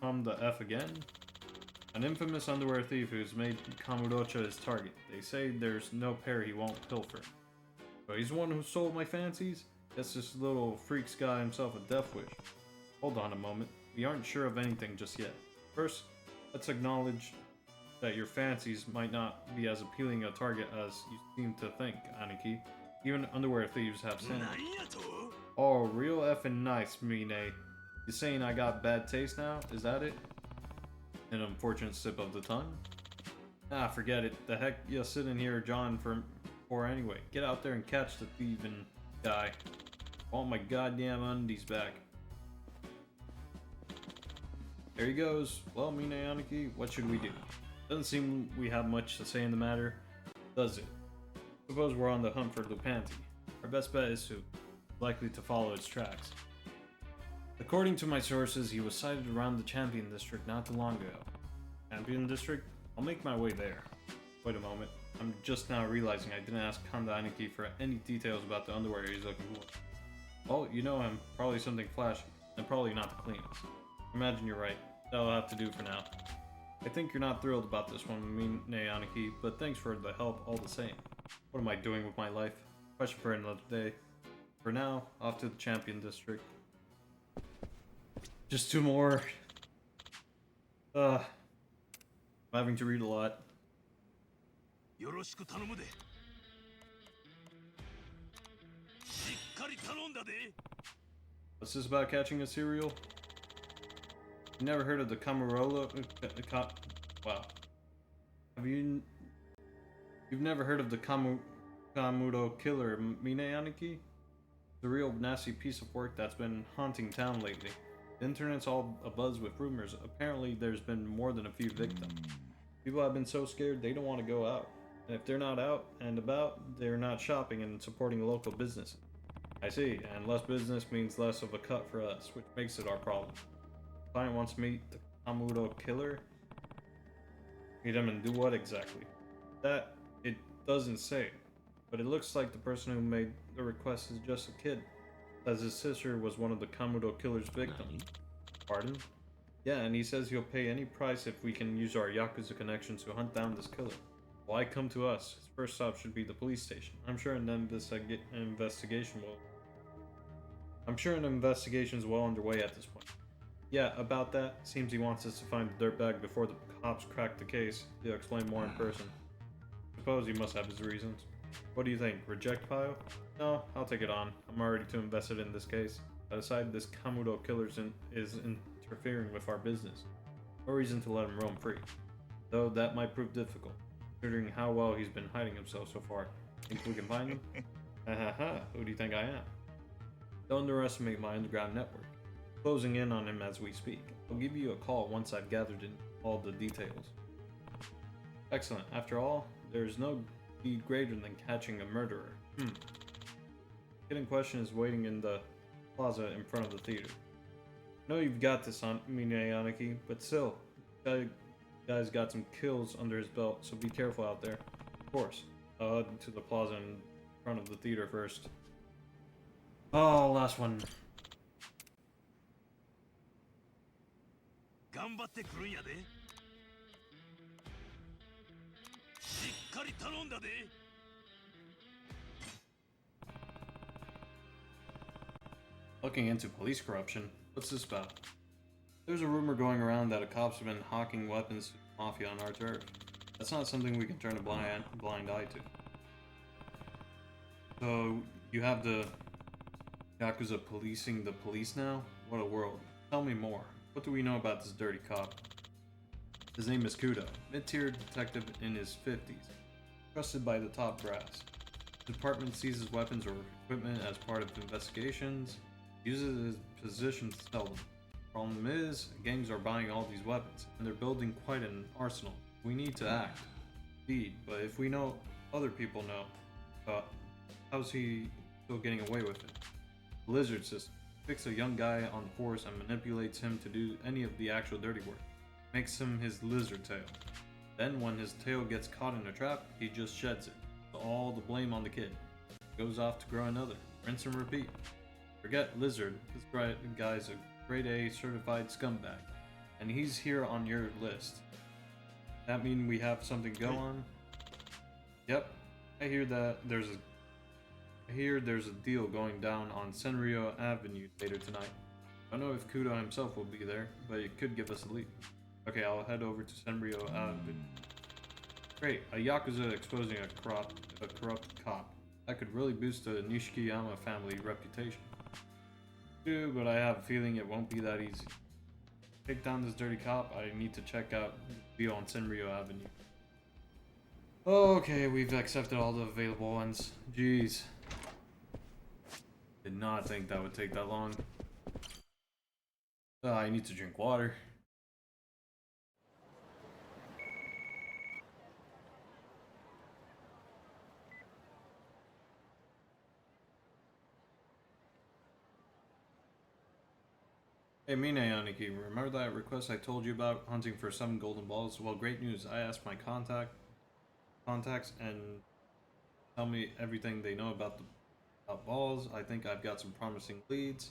Come the F again? An infamous underwear thief who's made Kamurocha his target. They say there's no pair he won't pilfer. So he's the one who sold my fancies? Guess this little freak's got himself a death wish. Hold on a moment. We aren't sure of anything just yet. First, let's acknowledge that your fancies might not be as appealing a target as you seem to think, Aniki. Even underwear thieves have sanity. Oh, real effing nice, Mine. You saying I got bad taste now? Is that it? An unfortunate slip of the tongue? Ah, forget it. The heck you sitting here, John, for anyway? Get out there and catch the thieving guy. I want my goddamn undies back. There he goes. Well, Mine Aniki, what should we do? Doesn't seem we have much to say in the matter, does it? Suppose we're on the hunt for Lupanti. Our best bet is likely to follow its tracks. According to my sources, he was sighted around the Champion District not too long ago. Champion District? I'll make my way there. Wait a moment. I'm just now realizing I didn't ask Kanda Aniki for any details about the underwear he's looking for. Well, you know him. Probably something flashy, and probably not the cleanest. Imagine you're right. That'll have to do for now. I think you're not thrilled about this one, Mine Aniki, but thanks for the help all the same. What am I doing with my life? Question for another day. For now, off to the Champion District. Just two more. I'm having to read a lot. よろしく頼むで。しっかり頼んだで。 What's this about catching a cereal? You never heard of the Kamurola? Wow. You've never heard of the Kamuro killer, Mine Aniki? It's a real nasty piece of work that's been haunting town lately. The internet's all abuzz with rumors. Apparently there's been more than a few victims. People have been so scared they don't want to go out. And if they're not out and about, they're not shopping and supporting local businesses. I see, and less business means less of a cut for us, which makes it our problem. The client wants to meet the Kamuro killer? Meet him and do what exactly? That, it doesn't say. But it looks like the person who made the request is just a kid. As his sister was one of the Kamuro killer's victims. Pardon? Yeah, and he says he'll pay any price if we can use our Yakuza connections to hunt down this killer. Why come to us? His first stop should be the police station. I'm sure an investigation is well underway at this point. Yeah, about that. Seems he wants us to find the dirtbag before the cops crack the case. He'll explain more in person. Suppose he must have his reasons. What do you think? Reject pile? No, I'll take it on. I'm already too invested in this case. Aside, this Kamuro killer is interfering with our business. No reason to let him roam free. Though that might prove difficult. considering how well he's been hiding himself so far. Think we can find him? Hahaha, who do you think I am? Don't underestimate my underground network. Closing in on him as we speak. I'll give you a call once I've gathered in all the details. Excellent. After all, there's no deed greater than catching a murderer. The kid in question is waiting in the plaza in front of the theater. I know you've got this on me, Aniki, but still, that guy's got some kills under his belt, so be careful out there. Of course, I'll head to the plaza in front of the theater first. Oh, last one. 頑張ってくるんやで。しっかり頼んだで。Looking into police corruption? What's this about? There's a rumor going around that a cop's been hawking weapons to the mafia on our turf. That's not something we can turn a blind eye to. So, you have the Yakuza policing the police now? What a world. Tell me more. What do we know about this dirty cop? His name is Kudo, mid-tier detective in his 50s, trusted by the top brass. The department seizes weapons or equipment as part of investigations, uses his position to sell them. Problem is, gangs are buying all these weapons, and they're building quite an arsenal. We need to act. Indeed, but if we know other people know, how's he still getting away with it? The lizard system. Picks a young guy on the force and manipulates him to do any of the actual dirty work. Makes him his lizard tail. Then when his tail gets caught in a trap, he just sheds it. So all the blame on the kid. Goes off to grow another. Rinse and repeat. Forget lizard, this guy's a grade A certified scumbag. And he's here on your list. That mean we have something to go on? Yep. I hear there's a deal going down on Senryo Avenue later tonight. I don't know if Kudo himself will be there, but it could give us a lead. Okay, I'll head over to Senryo Avenue. Great, a Yakuza exposing a corrupt cop. That could really boost the Nishikiyama family reputation. Dude, but I have a feeling it won't be that easy. Take down this dirty cop, I need to check out the deal on Senryo Avenue. Okay, we've accepted all the available ones. Jeez. Did not think that would take that long. I need to drink water. Hey Mine Aniki, remember that request I told you about hunting for 7 golden balls? Well, great news. I asked my contacts and tell me everything they know about balls. I think I've got some promising leads.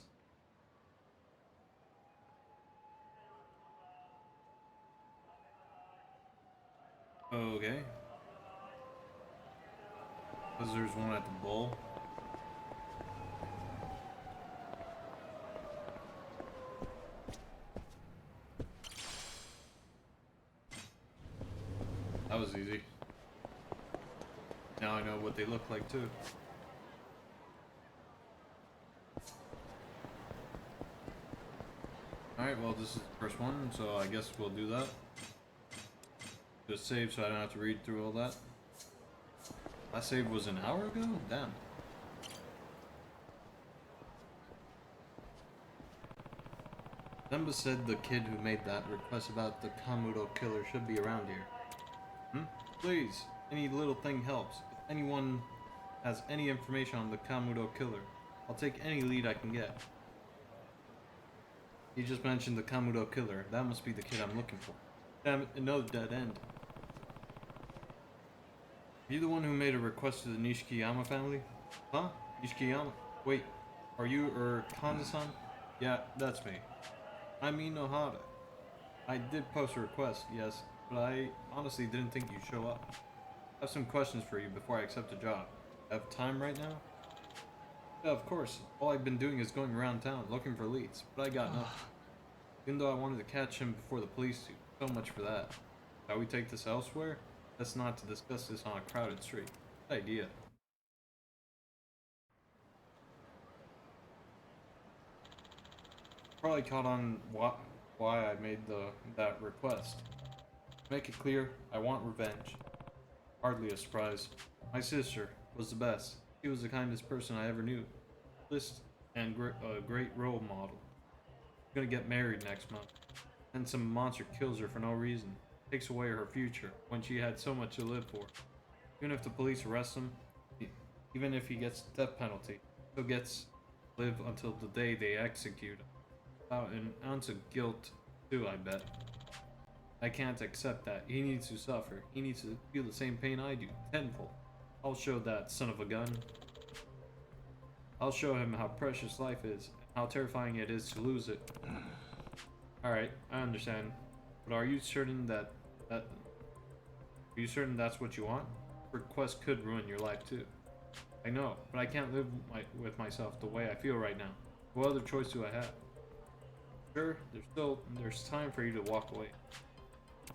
Okay. Because there's one at the bowl. That was easy. Now I know what they look like too. Alright, well this is the first one, so I guess we'll do that. Just save so I don't have to read through all that. Last save was an hour ago? Damn. Zemba said the kid who made that request about the Kamuto killer should be around here. Please, any little thing helps. If anyone has any information on the Kamuto killer, I'll take any lead I can get. He just mentioned the Kamuto killer. That must be the kid I'm looking for. Damn it, another dead end. Are you the one who made a request to the Nishikiyama family? Huh? Nishikiyama? Wait, are you Kanda-san? Yeah, that's me. I'm Inohara. I did post a request, yes, but I honestly didn't think you'd show up. I have some questions for you before I accept a job. Have time right now? Yeah, of course. All I've been doing is going around town looking for leads, but I got nothing. Even though I wanted to catch him before the police do. So much for that. Shall we take this elsewhere? That's not to discuss this on a crowded street. Good idea. Probably caught on why I made that request. To make it clear, I want revenge. Hardly a surprise. My sister was the best. She was the kindest person I ever knew. List and a great role model. Gonna get married next month. And some monster kills her for no reason. Takes away her future when she had so much to live for. Even if the police arrest him, even if he gets the death penalty, still gets to live until the day they execute him. Without an ounce of guilt, too, I bet. I can't accept that. He needs to suffer. He needs to feel the same pain I do, tenfold. I'll show that son of a gun. I'll show him how precious life is, and how terrifying it is to lose it. Alright, I understand. But are you certain are you certain that's what you want? Request could ruin your life too. I know, but I can't live with myself the way I feel right now. What other choice do I have? Sure, there's time for you to walk away.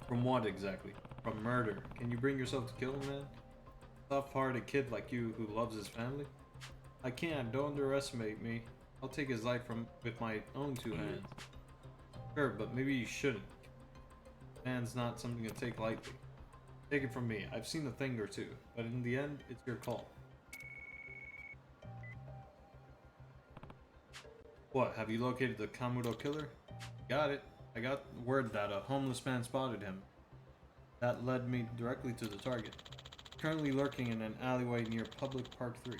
From what exactly? From murder. Can you bring yourself to kill a man? Soft-hearted kid like you who loves his family? I can't. Don't underestimate me. I'll take his life with my own two hands. Sure, but maybe you shouldn't. Man's not something to take lightly. Take it from me. I've seen a thing or two, but in the end, it's your call. What? Have you located the Kamuto killer? Got it. I got word that a homeless man spotted him. That led me directly to the target. Currently lurking in an alleyway near Public Park 3.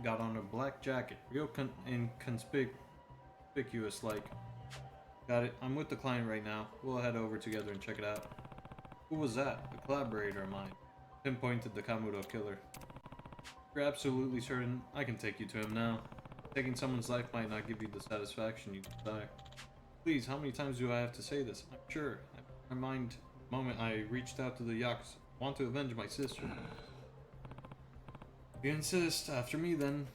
Got on a black jacket, real inconspicuous like. Got it. I'm with the client right now. We'll head over together and check it out. Who was that? A collaborator of mine. Pinpointed the Kamuto killer. If you're absolutely certain, I can take you to him now. Taking someone's life might not give you the satisfaction you desire. Please, how many times do I have to say this? I'm sure. I mind the moment I reached out to the Yakuza. I want to avenge my sister. If you insist, after me then.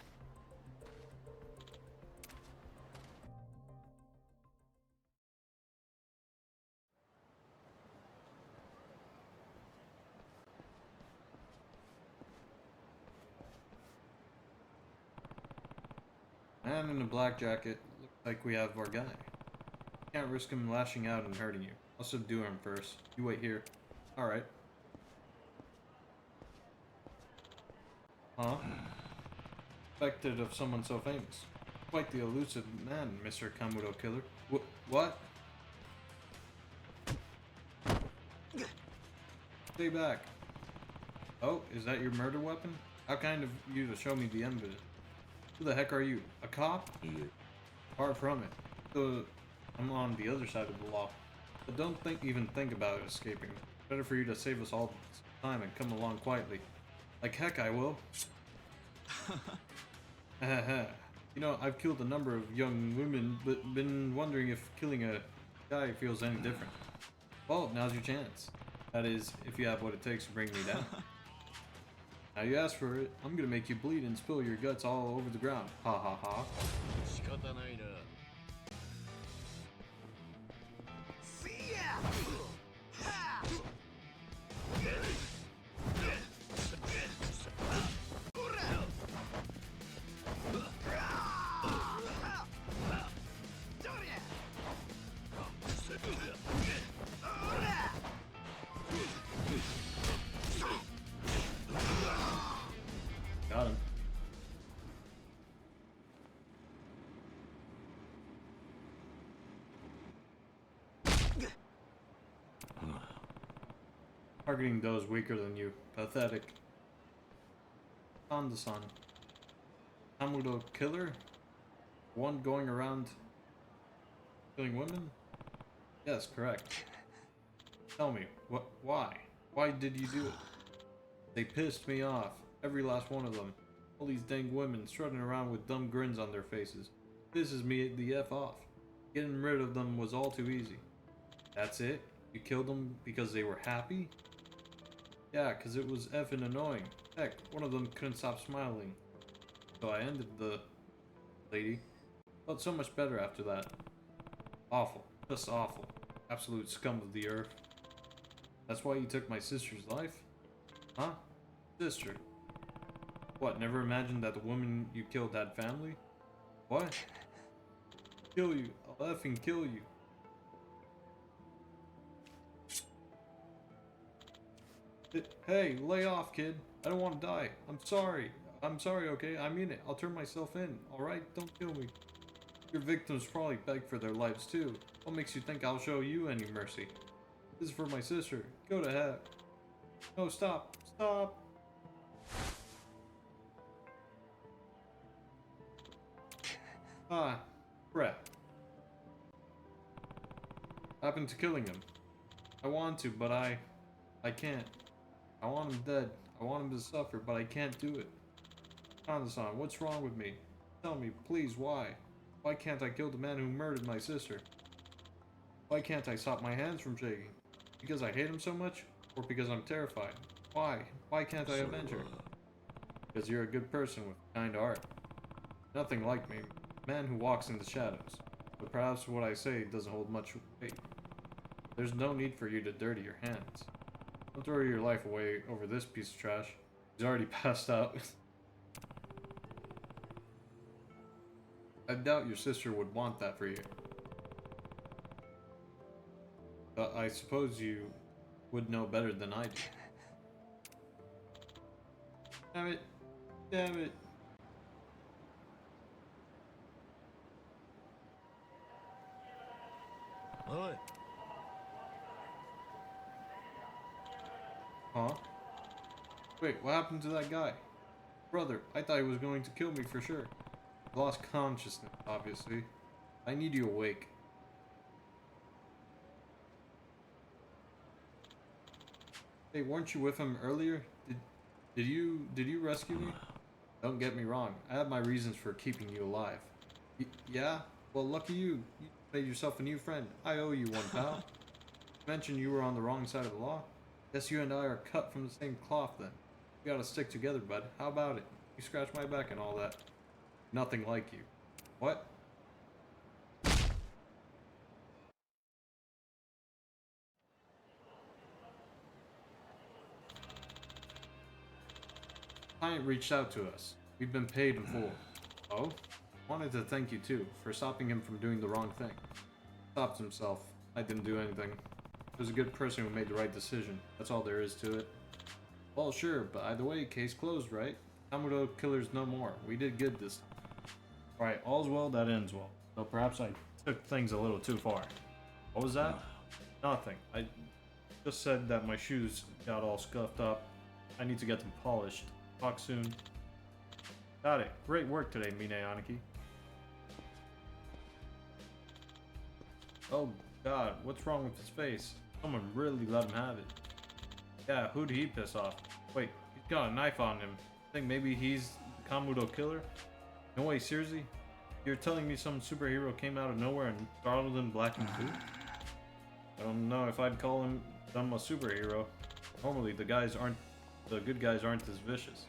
Man in a black jacket. Looks like we have our guy. Can't risk him lashing out and hurting you. I'll subdue him first. You wait here. Alright. Huh? Expected of someone so famous. Quite the elusive man, Mr. Kamuto Killer. What? Stay back. Oh, is that your murder weapon? How kind of you to show me the evidence. Who the heck are you? A cop? Far from it. So, I'm on the other side of the law. But don't even think about escaping. Better for you to save us all time and come along quietly. Like heck I will. You know, I've killed a number of young women, but been wondering if killing a guy feels any different. Well, now's your chance. That is, if you have what it takes to bring me down. Now you asked for it, I'm gonna make you bleed and spill your guts all over the ground. Ha ha ha. Got him. Targeting those weaker than you. Pathetic. Honda-san. Kamuto killer? One going around killing women? Yes, correct. Tell me, why? Why did you do it? They pissed me off. Every last one of them. All these dang women strutting around with dumb grins on their faces. Pisses me the F off. Getting rid of them was all too easy. That's it? You killed them because they were happy? Yeah, cause it was effing annoying. Heck, one of them couldn't stop smiling. So I ended the lady. Felt so much better after that. Awful. Just awful. Absolute scum of the earth. That's why you took my sister's life? Huh? Sister? What, never imagined that the woman you killed had family? What? Kill you. I'll effing kill you. Hey, lay off, kid. I don't want to die. I'm sorry. I'm sorry, okay? I mean it. I'll turn myself in, alright? Don't kill me. Your victims probably beg for their lives too. What makes you think I'll show you any mercy? This is for my sister. Go to heck. No, stop. Stop. Ah, crap. Happened to killing him. I want to, but I can't. I want him dead. I want him to suffer, but I can't do it. Kanasan, what's wrong with me? Tell me, please, why? Why can't I kill the man who murdered my sister? Why can't I stop my hands from shaking? Because I hate him so much? Or because I'm terrified? Why? Why can't I avenge her? Because you're a good person with a kind heart. Nothing like me. A man who walks in the shadows. But perhaps what I say doesn't hold much weight. There's no need for you to dirty your hands. Don't throw your life away over this piece of trash. He's already passed out. I doubt your sister would want that for you. But I suppose you would know better than I do. Damn it. Damn it. Oi. Huh? Wait, what happened to that guy? Brother, I thought he was going to kill me for sure. I lost consciousness, obviously. I need you awake. Hey, weren't you with him earlier? Did you rescue me? Don't get me wrong, I have my reasons for keeping you alive. Yeah? Well, lucky you. You made yourself a new friend. I owe you one, pal. You mentioned you were on the wrong side of the law. Guess you and I are cut from the same cloth then. We gotta stick together, bud. How about it? You scratch my back and all that. Nothing like you. What? Client reached out to us. We've been paid in full. Oh? Wanted to thank you too, for stopping him from doing the wrong thing. Stopped himself. I didn't do anything. He was a good person who made the right decision. That's all there is to it. Well, sure, but either way, case closed, right? Kamuto killers no more. We did good this time. Alright, all's well that ends well. So perhaps I took things a little too far. What was that? Nothing. I just said that my shoes got all scuffed up. I need to get them polished. Talk soon. Got it. Great work today, Mine Aniki. Oh god, what's wrong with his face? Someone really let him have it. Yeah, who'd he piss off? Wait, he's got a knife on him. Think maybe he's the Kamuto killer? No way, seriously? You're telling me some superhero came out of nowhere and startled him black and blue? I don't know if I'd call them a superhero. Normally the good guys aren't as vicious.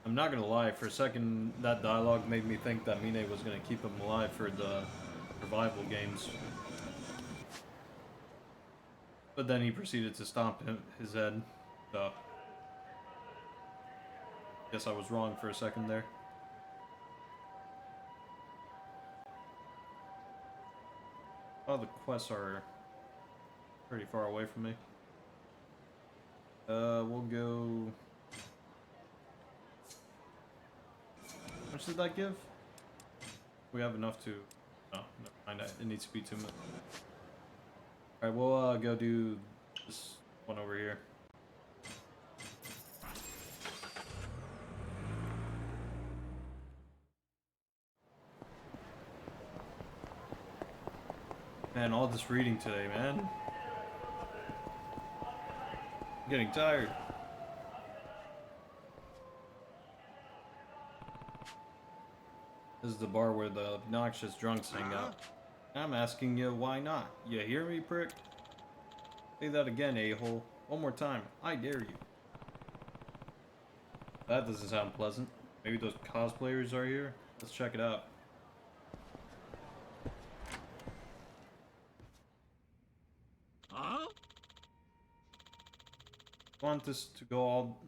I'm not gonna lie, for a second that dialogue made me think that Mine was gonna keep him alive for the survival games. But then he proceeded to stomp his head, so guess I was wrong for a second there. Oh, the quests are pretty far away from me. We'll go... How much did that give? We have enough to... No, never mind. It needs to be 2 minutes. Alright, we'll go do this one over here. Man, all this reading today, man. I'm getting tired. This is the bar where the obnoxious drunks hang out. I'm asking you, why not? You hear me, prick? Say that again, a-hole. One more time. I dare you. That doesn't sound pleasant. Maybe those cosplayers are here? Let's check it out. Huh? Want this all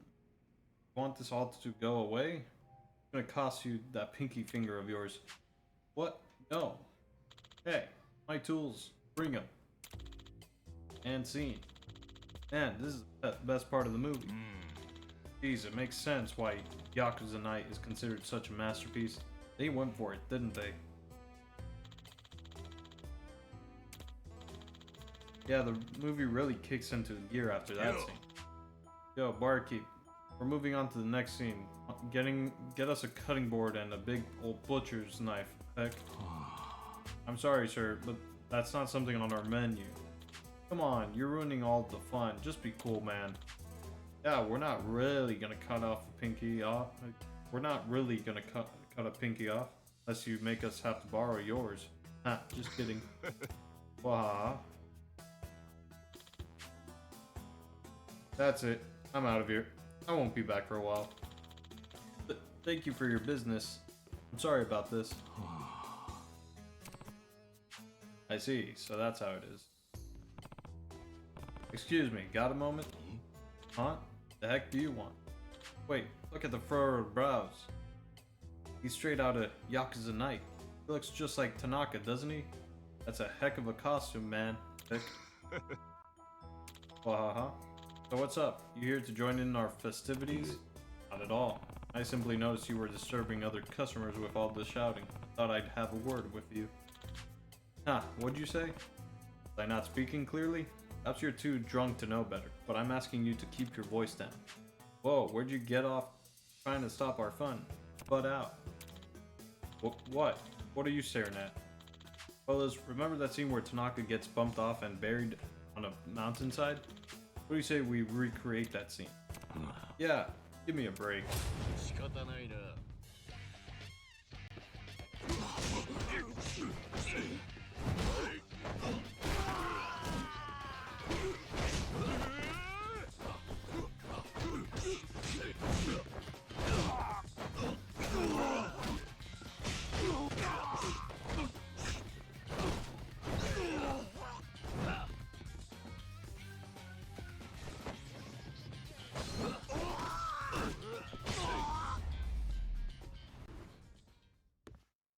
to go away? It's gonna cost you that pinky finger of yours. What? No. Hey, My tools. Bring them. And scene. Man, this is the best part of the movie. Jeez, it makes sense why Yakuza Night is considered such a masterpiece. They went for it, didn't they? Yeah, the movie really kicks into gear after that scene. Yo, barkeep. We're moving on to the next scene. Get us a cutting board and a big old butcher's knife. Heck. I'm sorry, sir, but that's not something on our menu. Come on, you're ruining all the fun. Just be cool, man. Yeah, we're not really gonna cut off a pinky off. We're not really gonna cut a pinky off unless you make us have to borrow yours. Ha, just kidding. Wahaha. That's it. I'm out of here. I won't be back for a while. Thank you for your business. I'm sorry about this. I see, so that's how it is. Excuse me, got a moment? Huh? The heck do you want? Wait, look at the furrowed brows. He's straight out of Yakuza Night. He looks just like Tanaka, doesn't he? That's a heck of a costume, man. Heck. Wahaha. So what's up? You here to join in our festivities? Not at all. I simply noticed you were disturbing other customers with all this shouting. Thought I'd have a word with you. Huh, what'd you say? Was I not speaking clearly? Perhaps you're too drunk to know better, but I'm asking you to keep your voice down. Whoa, where'd you get off trying to stop our fun? Butt out. What? What are you staring at? Fellas, remember that scene where Tanaka gets bumped off and buried on a mountainside? What do you say we recreate that scene? Yeah, give me a break.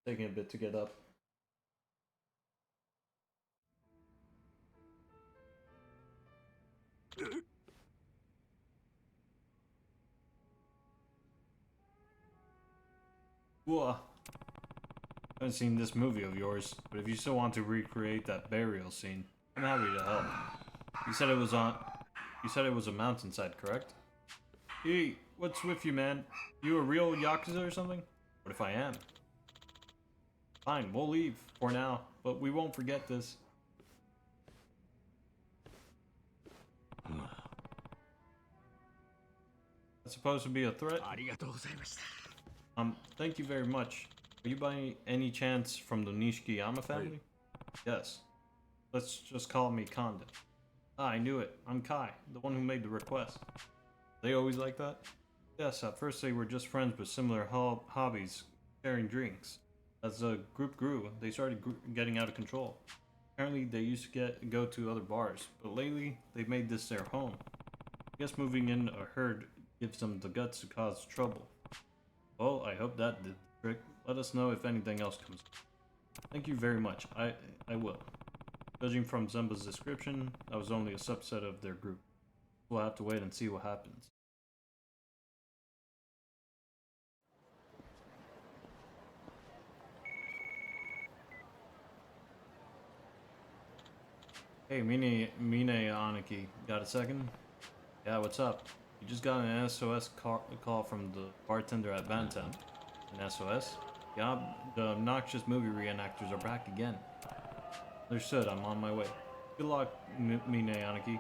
Taking a bit to get up. Whoa. I haven't seen this movie of yours, but if you still want to recreate that burial scene, I'm happy to help. You said it was a mountainside, correct? Hey, what's with you, man? You a real Yakuza or something? What if I am? Fine, we'll leave for now, but we won't forget this. That's supposed to be a threat? Thank you very much. Are you by any chance from the Nishikiyama family? Yes. Let's just call me Kanda. Ah, I knew it. I'm Kai, the one who made the request. They always like that? Yes, at first they were just friends with similar hobbies, sharing drinks. As the group grew, they started getting out of control. Apparently, they used to go to other bars, but lately, they've made this their home. I guess moving in a herd gives them the guts to cause trouble. Well, I hope that did the trick. Let us know if anything else comes. Thank you very much. I will. Judging from Zemba's description, that was only a subset of their group. We'll have to wait and see what happens. Hey, Mine Aniki, got a second? Yeah, what's up? You just got an SOS call from the bartender at Bantam. An SOS? Yeah, the obnoxious movie reenactors are back again. Understood, I'm on my way. Good luck, Mine Aniki.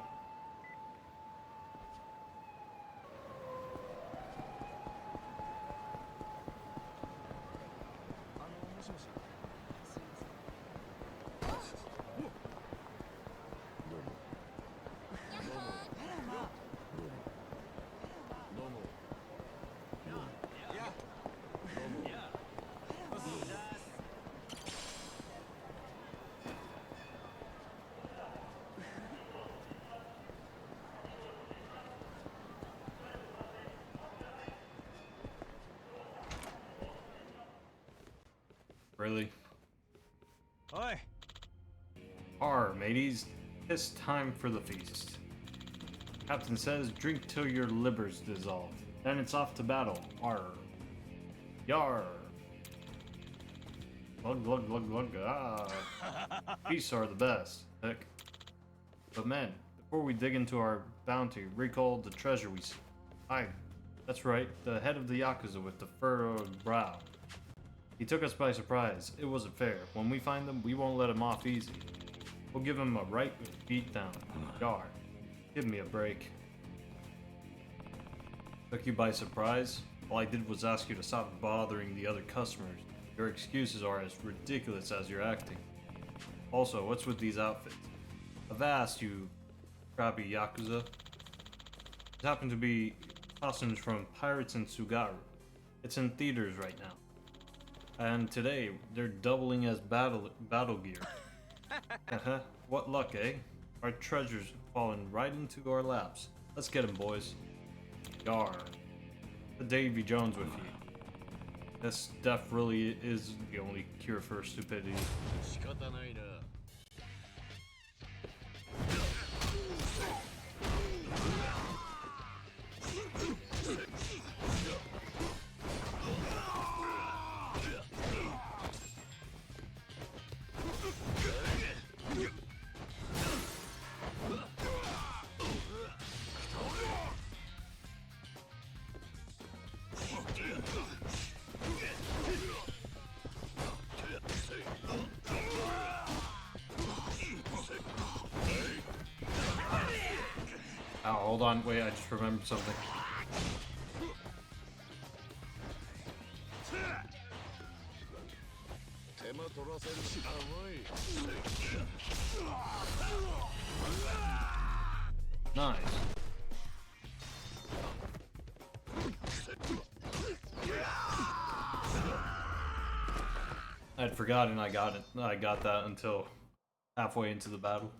Really? おい mateys. It's time for the feast. Captain says, drink till your livers dissolve. Then it's off to battle. Arr. Yar. Glug glug glug glug. Ah. Feasts are the best. Heck. But men, before we dig into our bounty, recall the treasure we see. Aye, that's right, the head of the Yakuza with the furrowed brow. He took us by surprise. It wasn't fair. When we find him, we won't let him off easy. We'll give him a right beat down. Yar. Give me a break. Took you by surprise? All I did was ask you to stop bothering the other customers. Your excuses are as ridiculous as your acting. Also, what's with these outfits? I've asked you, crappy Yakuza. It happened to be costumes from Pirates in Tsugaru. It's in theaters right now. And today, they're doubling as battle gear. What luck, eh? Our treasure's fallen right into our laps. Let's get 'em, boys. Yar. The Davy Jones with you. This death really is the only cure for stupidity. 仕方ないな。Oh, hold on, wait, I just remembered something. Nice. I'd forgotten I got it. I got that until halfway into the battle.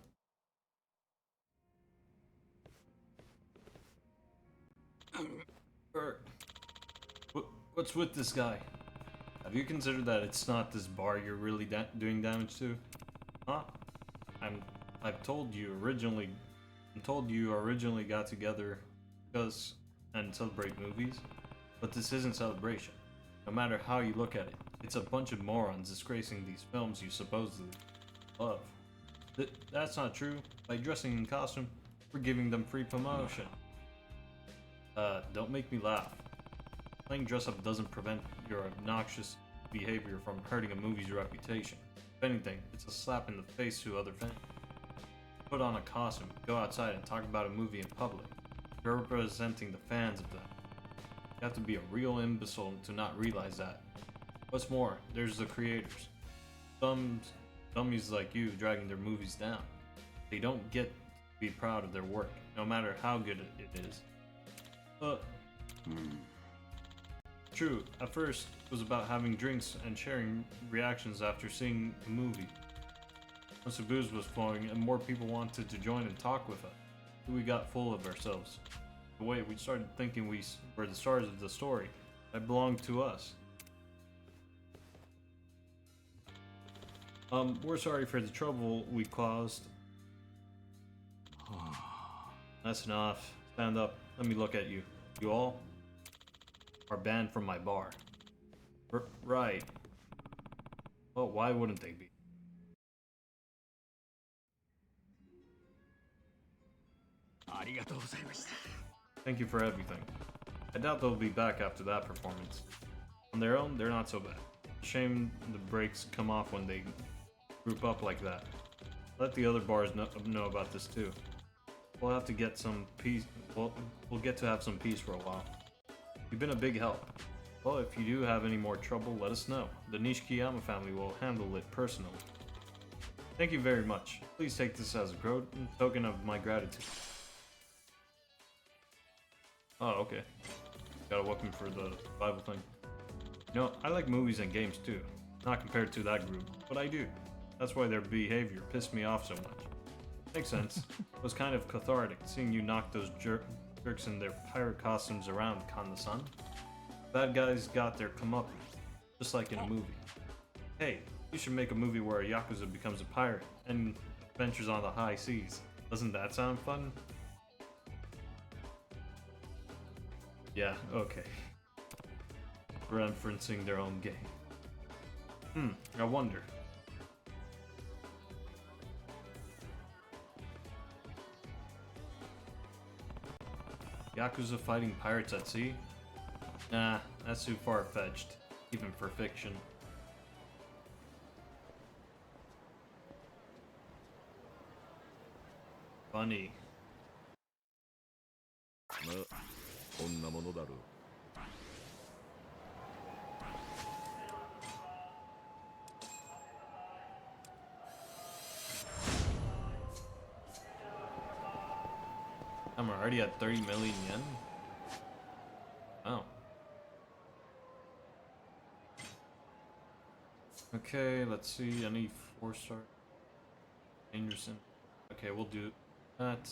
What's with this guy? Have you considered that it's not this bar you're really doing damage to? Huh? I'm told you originally got together because and celebrate movies, but this isn't celebration. No matter how you look at it, it's a bunch of morons disgracing these films you supposedly love. That's not true. By dressing in costume, we're giving them free promotion. Don't make me laugh. Playing dress-up doesn't prevent your obnoxious behavior from hurting a movie's reputation. If anything, it's a slap in the face to other fans. Put on a costume, go outside and talk about a movie in public. You're representing the fans of that. You have to be a real imbecile to not realize that. What's more, there's the creators. Some dummies like you dragging their movies down. They don't get to be proud of their work, no matter how good it is. True, at first it was about having drinks and sharing reactions after seeing a movie. Once the booze was flowing and more people wanted to join and talk with us, we got full of ourselves. The way we started thinking we were the stars of the story that belonged to us. We're sorry for the trouble we caused. That's enough. Stand up. Let me look at you. You all are banned from my bar. Right. Well, why wouldn't they be? Thank you for everything. I doubt they'll be back after that performance. On their own, they're not so bad. Shame the breaks come off when they group up like that. Let the other bars know about this too. We'll have to get some peace. We'll get to have some peace for a while. You've been a big help. Well, if you do have any more trouble, let us know. The Nishikiyama family will handle it personally. Thank you very much. Please take this as a token of my gratitude. Oh, okay. Got a weapon for the Bible thing. You know, I like movies and games too. Not compared to that group, but I do. That's why their behavior pissed me off so much. Makes sense. It was kind of cathartic seeing you knock those jerks in their pirate costumes around, Kanda-san. Bad guys got their comeuppance, just like in a movie. Hey, you should make a movie where a Yakuza becomes a pirate, and Adventures on the high seas. Doesn't that sound fun? Yeah, okay. Referencing their own game. I wonder. Yakuza fighting pirates at sea? Nah, that's too far-fetched, even for fiction. Funny. まあこんなものだろう。 I'm already at 30 million yen? Oh. Okay, let's see. I need 4-star. Anderson. Okay, we'll do that.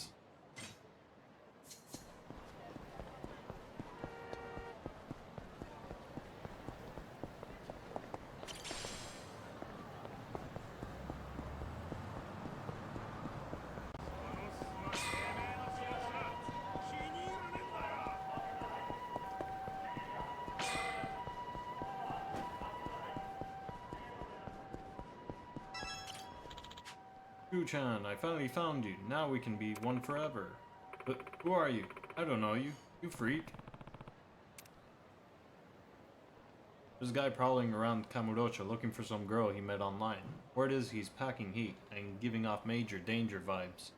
Fu-chan, I finally found you. Now we can be one forever. But who are you? I don't know you. You freak. There's a guy prowling around Kamurocho looking for some girl he met online. Word is he's packing heat and giving off major danger vibes.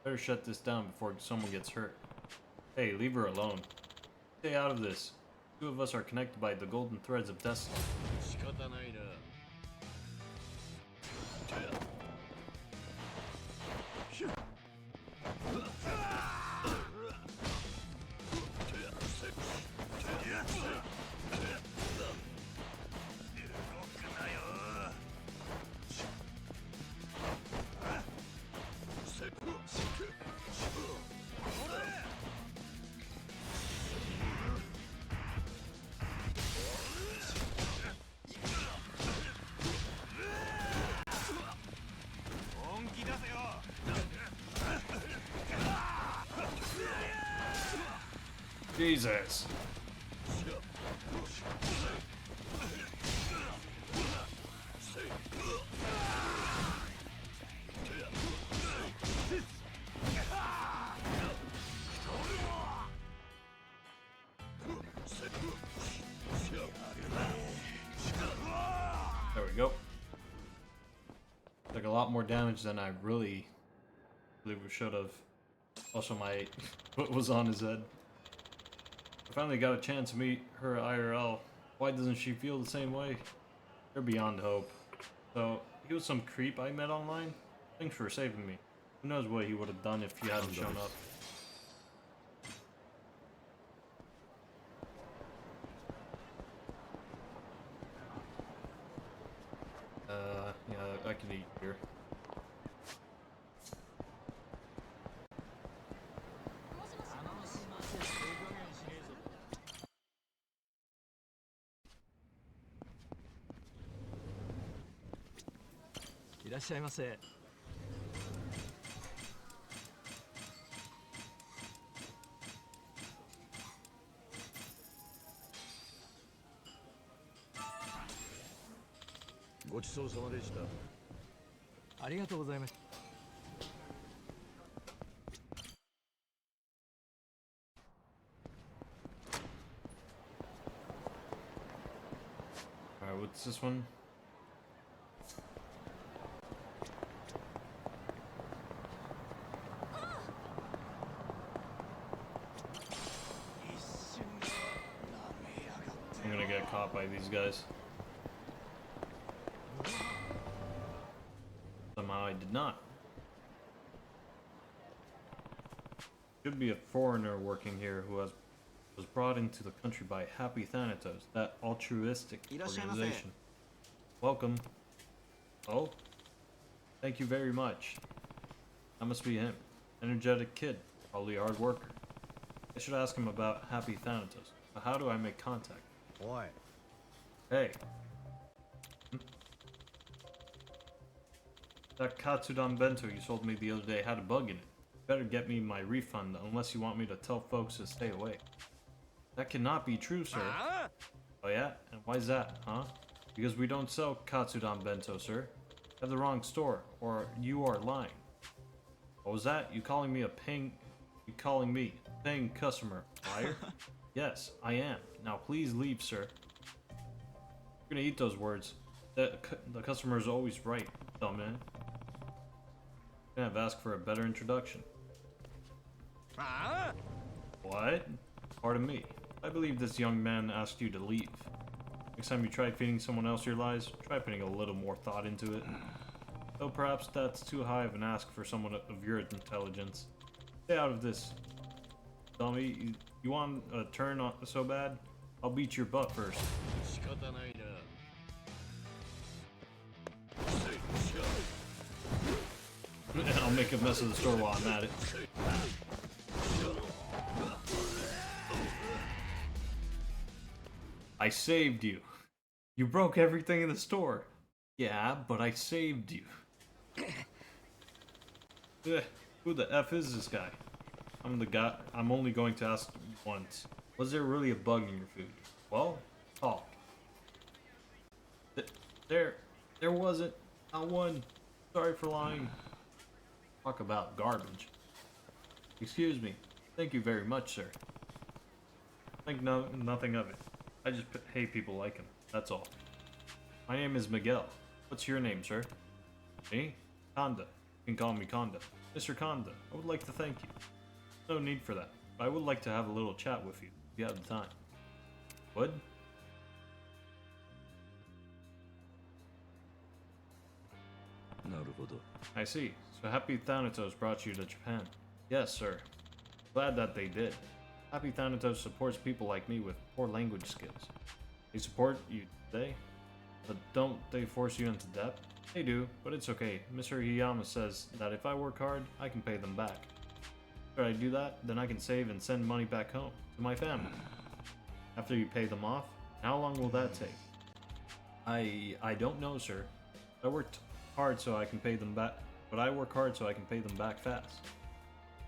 Better shut this down before someone gets hurt. Hey, leave her alone. Stay out of this. Two of us are connected by the golden threads of destiny. 仕方ないな。 Jesus. There we go. Took a lot more damage than I really believe we should have. Also, my foot was on his head. I finally got a chance to meet her IRL. Why doesn't she feel the same way? They're beyond hope. So, he was some creep I met online? Thanks for saving me. Who knows what he would have done if you hadn't shown up. Yeah, I can eat here. Alright, what's this one? I'm gonna get caught by these guys. Somehow I did not. Should be a foreigner working here who was brought into the country by Happy Thanatos, that altruistic organization. Welcome. Oh? Thank you very much. That must be him. Energetic kid, probably a hard worker. I should ask him about Happy Thanatos. But how do I make contact?おい Hey. That Katsudan bento you sold me the other day had a bug in it. You better get me my refund unless you want me to tell folks to stay away. That cannot be true, sir. Oh yeah? And why's that, huh? Because we don't sell Katsudan bento, sir. You have the wrong store, or you are lying. What was that? You calling me a paying customer, liar? Yes, I am. Now please leave, sir. You're gonna eat those words. The customer is always right, dumb man. Gonna have asked for a better introduction. What? Pardon me. I believe this young man asked you to leave. Next time you try feeding someone else your lies, try putting a little more thought into it. Though perhaps that's too high of an ask for someone of your intelligence. Stay out of this. Dummy, you want a turn on so bad? I'll beat your butt first. And I'll make a mess of the store while I'm at it. I saved you. You broke everything in the store. Yeah, but I saved you. Who the F is this guy? I'm only going to ask once. Was there really a bug in your food? Well, talk. There wasn't. Not one. Sorry for lying. Talk about garbage. Excuse me. Thank you very much, sir. Think nothing of it. I just hate people like him. That's all. My name is Miguel. What's your name, sir? Me? Kanda. You can call me Kanda. Mr. Kanda, I would like to thank you. No need for that. But I would like to have a little chat with you, if you have the time. Would? I see. So Happy Thanatos brought you to Japan. Yes, sir. Glad that they did. Happy Thanatos supports people like me with poor language skills. They support you today, but don't they force you into debt? They do, but it's okay. Mr. Hiyama says that if I work hard, I can pay them back. After I do that, then I can save and send money back home to my family. After you pay them off, how long will that take? I don't know, sir. I worked hard so I can pay them back, but I work hard so I can pay them back fast.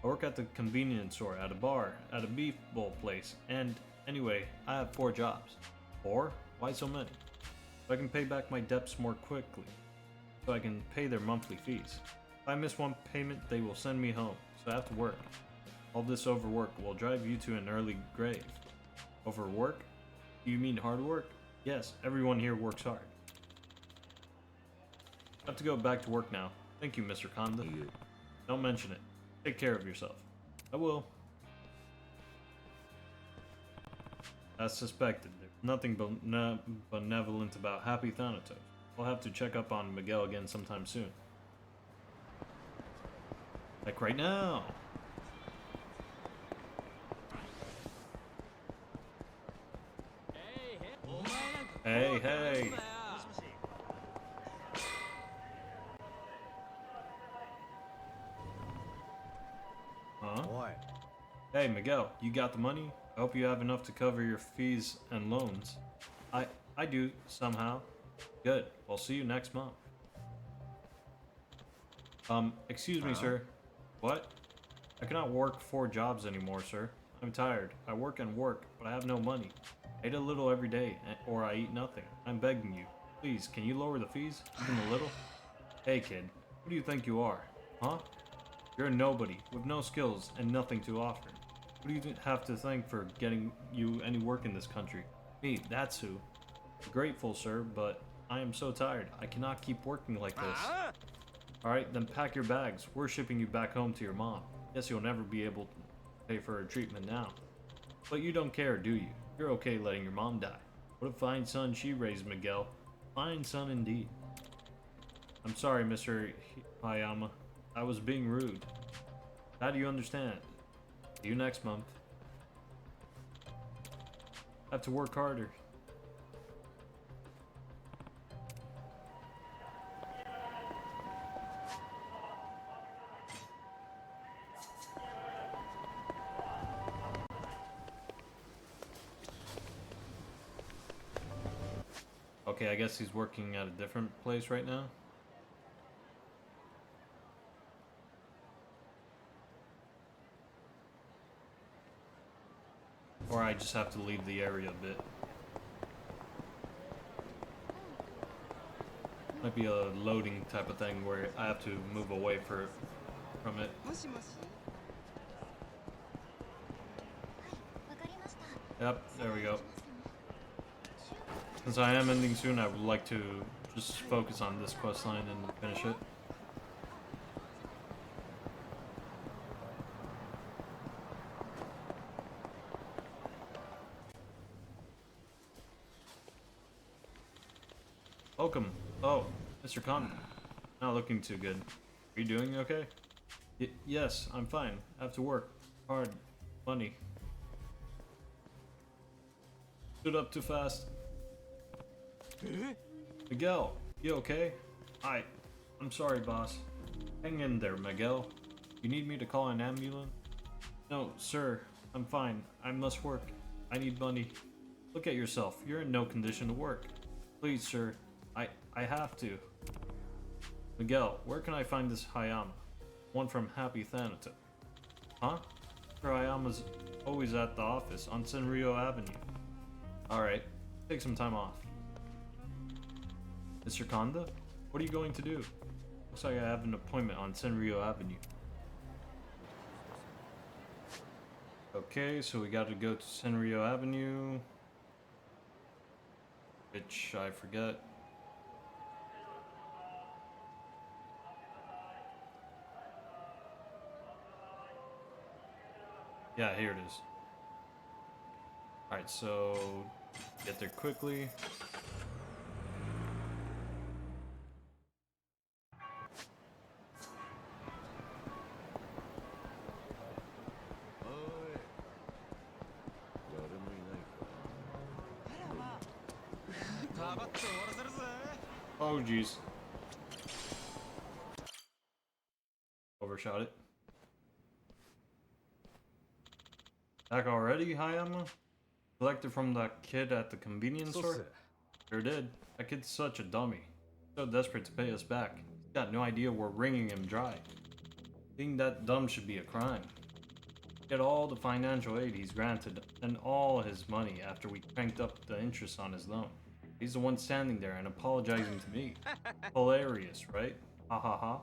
I work at the convenience store, at a bar, at a beef bowl place, and anyway, I have 4 jobs. 4? Why so many? So I can pay back my debts more quickly, so I can pay their monthly fees. If I miss one payment, they will send me home, so I have to work. All this overwork will drive you to an early grave. Overwork? Do you mean hard work? Yes, everyone here works hard. I have to go back to work now. Thank you, Mr. Kanda. Don't mention it. Take care of yourself. I will. As suspected, there's nothing benevolent about Happy Thanatos. I'll have to check up on Miguel again sometime soon. Like right now. Hey, hey. Huh? Hey, Miguel, you got the money? I hope you have enough to cover your fees and loans. I do, somehow. Good. I'll see you next month. Excuse me, sir. What? I cannot work 4 jobs anymore, sir. I'm tired. I work and work, but I have no money. I eat a little every day, or I eat nothing. I'm begging you. Please, can you lower the fees? Even a little? Hey, kid. Who do you think you are? Huh? You're a nobody, with no skills and nothing to offer. Who do you have to thank for getting you any work in this country? Me, that's who. Grateful, sir, but I am so tired. I cannot keep working like this. Alright, then pack your bags. We're shipping you back home to your mom. Guess you'll never be able to pay for her treatment now. But you don't care, do you? You're okay letting your mom die. What a fine son she raised, Miguel. Fine son indeed. I'm sorry, Mr. Hayama. I was being rude. How do you understand? See you next month. Have to work harder. Okay, I guess he's working at a different place right now. Or I just have to leave the area a bit. Might be a loading type of thing where I have to move away from it. もしもし Yep, there we go. Since I am ending soon, I would like to just focus on this quest line and finish it. Welcome. Oh, Mr. Khan. Not looking too good. Are you doing okay? Yes, I'm fine. I have to work. Hard. Money. Stood up too fast. Miguel, you okay? I'm sorry, boss. Hang in there, Miguel. You need me to call an ambulance? No, sir. I'm fine. I must work. I need money. Look at yourself. You're in no condition to work. Please, sir. I have to. Miguel, where can I find this Hayama? One from Happy Thanatos. Huh? Mr. Hayama's always at the office on Senryo Avenue. Alright, take some time off. Mr. Kanda? What are you going to do? Looks like I have an appointment on Senryo Avenue. Okay, so we gotta go to Senryo Avenue. Which I forget. Yeah, here it is. Alright, so get there quickly. Oh jeez. Overshot it. Back already, Hayama? Collected from that kid at the convenience store? Sure did. That kid's such a dummy. So desperate to pay us back. He's got no idea we're wringing him dry. Being that dumb should be a crime. Get all the financial aid he's granted and all his money after we cranked up the interest on his loan. He's the one standing there and apologizing to me. Hilarious, right? Ha ha ha.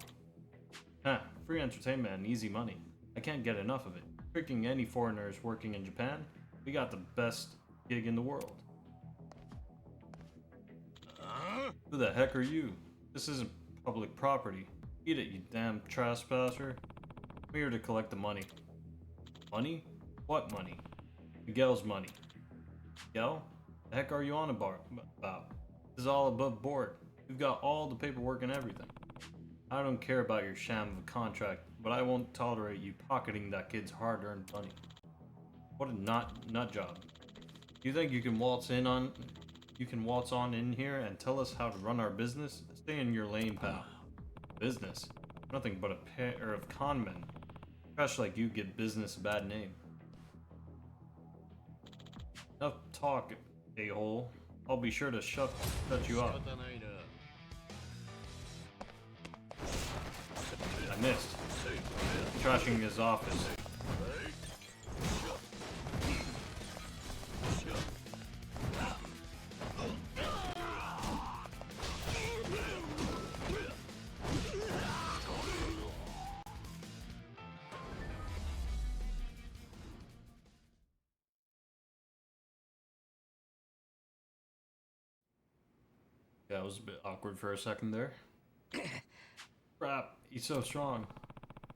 Huh, free entertainment and easy money. I can't get enough of it. Tricking any foreigners working in Japan, we got the best gig in the world. Who the heck are you? This isn't public property. Eat it, you damn trespasser. I'm here to collect the money. Money? What money? Miguel's money. Miguel? The heck are you on about? This is all above board. We've got all the paperwork and everything. I don't care about your sham of a contract, but I won't tolerate you pocketing that kid's hard-earned money. What a nut job. You think you can waltz on in here and tell us how to run our business? Stay in your lane, pal. Business? Nothing but a pair of con men. Trash like you give business a bad name. Enough talk, a-hole. I'll be sure to shut you up. I missed. Trashing his office. Yeah, it was a bit awkward for a second there. Crap, he's so strong.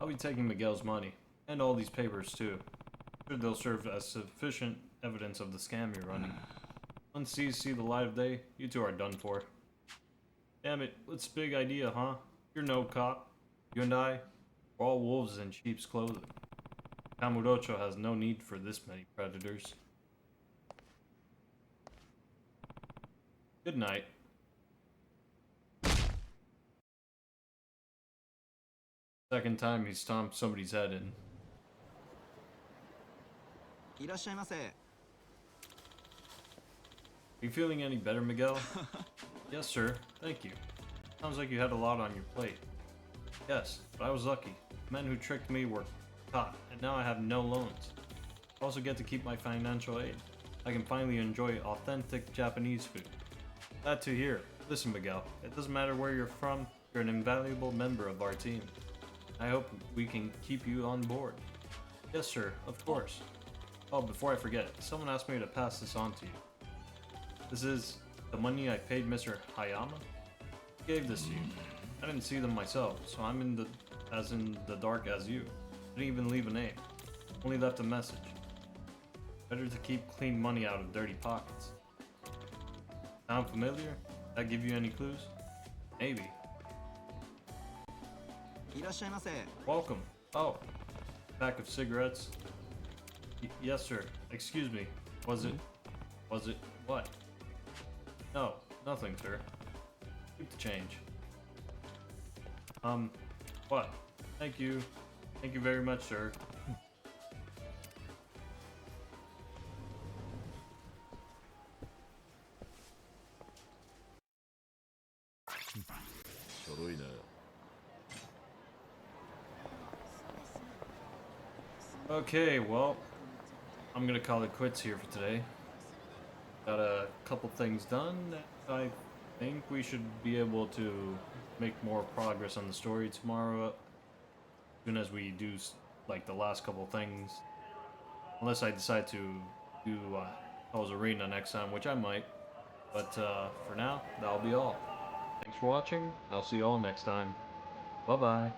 I'll be taking Miguel's money, and all these papers too. Sure, they'll serve as sufficient evidence of the scam you're running. Once these see the light of day, you two are done for. Damn it, what's the big idea, huh? You're no cop. You and I, we're all wolves in sheep's clothing. Kamurocho has no need for this many predators. Good night. Second time he stomped somebody's head in. いらっしゃいませ Are you feeling any better, Miguel? Yes, sir. Thank you. Sounds like you had a lot on your plate. Yes, but I was lucky. The men who tricked me were caught, and now I have no loans. I also get to keep my financial aid. I can finally enjoy authentic Japanese food. That to hear. Listen, Miguel, it doesn't matter where you're from, you're an invaluable member of our team. I hope we can keep you on board. Yes, sir, of course. Oh, before I forget, someone asked me to pass this on to you. This is the money I paid Mr. Hayama? I gave this to you. I didn't see them myself, so I'm in the dark as you. I didn't even leave a name. Only left a message. Better to keep clean money out of dirty pockets. Sound familiar? That give you any clues? Maybe. いらっしゃいませ。 Welcome. Oh, pack of cigarettes. Yes, sir. Excuse me. Was it what? No, nothing, sir. Keep the change. What? Thank you. Thank you very much, sir. ちょろいな。 Okay, well, I'm gonna call it quits here for today. Got a couple things done. I think we should be able to make more progress on the story tomorrow. As soon as we do like the last couple things, unless I decide to do Hell's Arena next time, which I might. But for now, that'll be all. Thanks for watching. I'll see you all next time. Bye bye.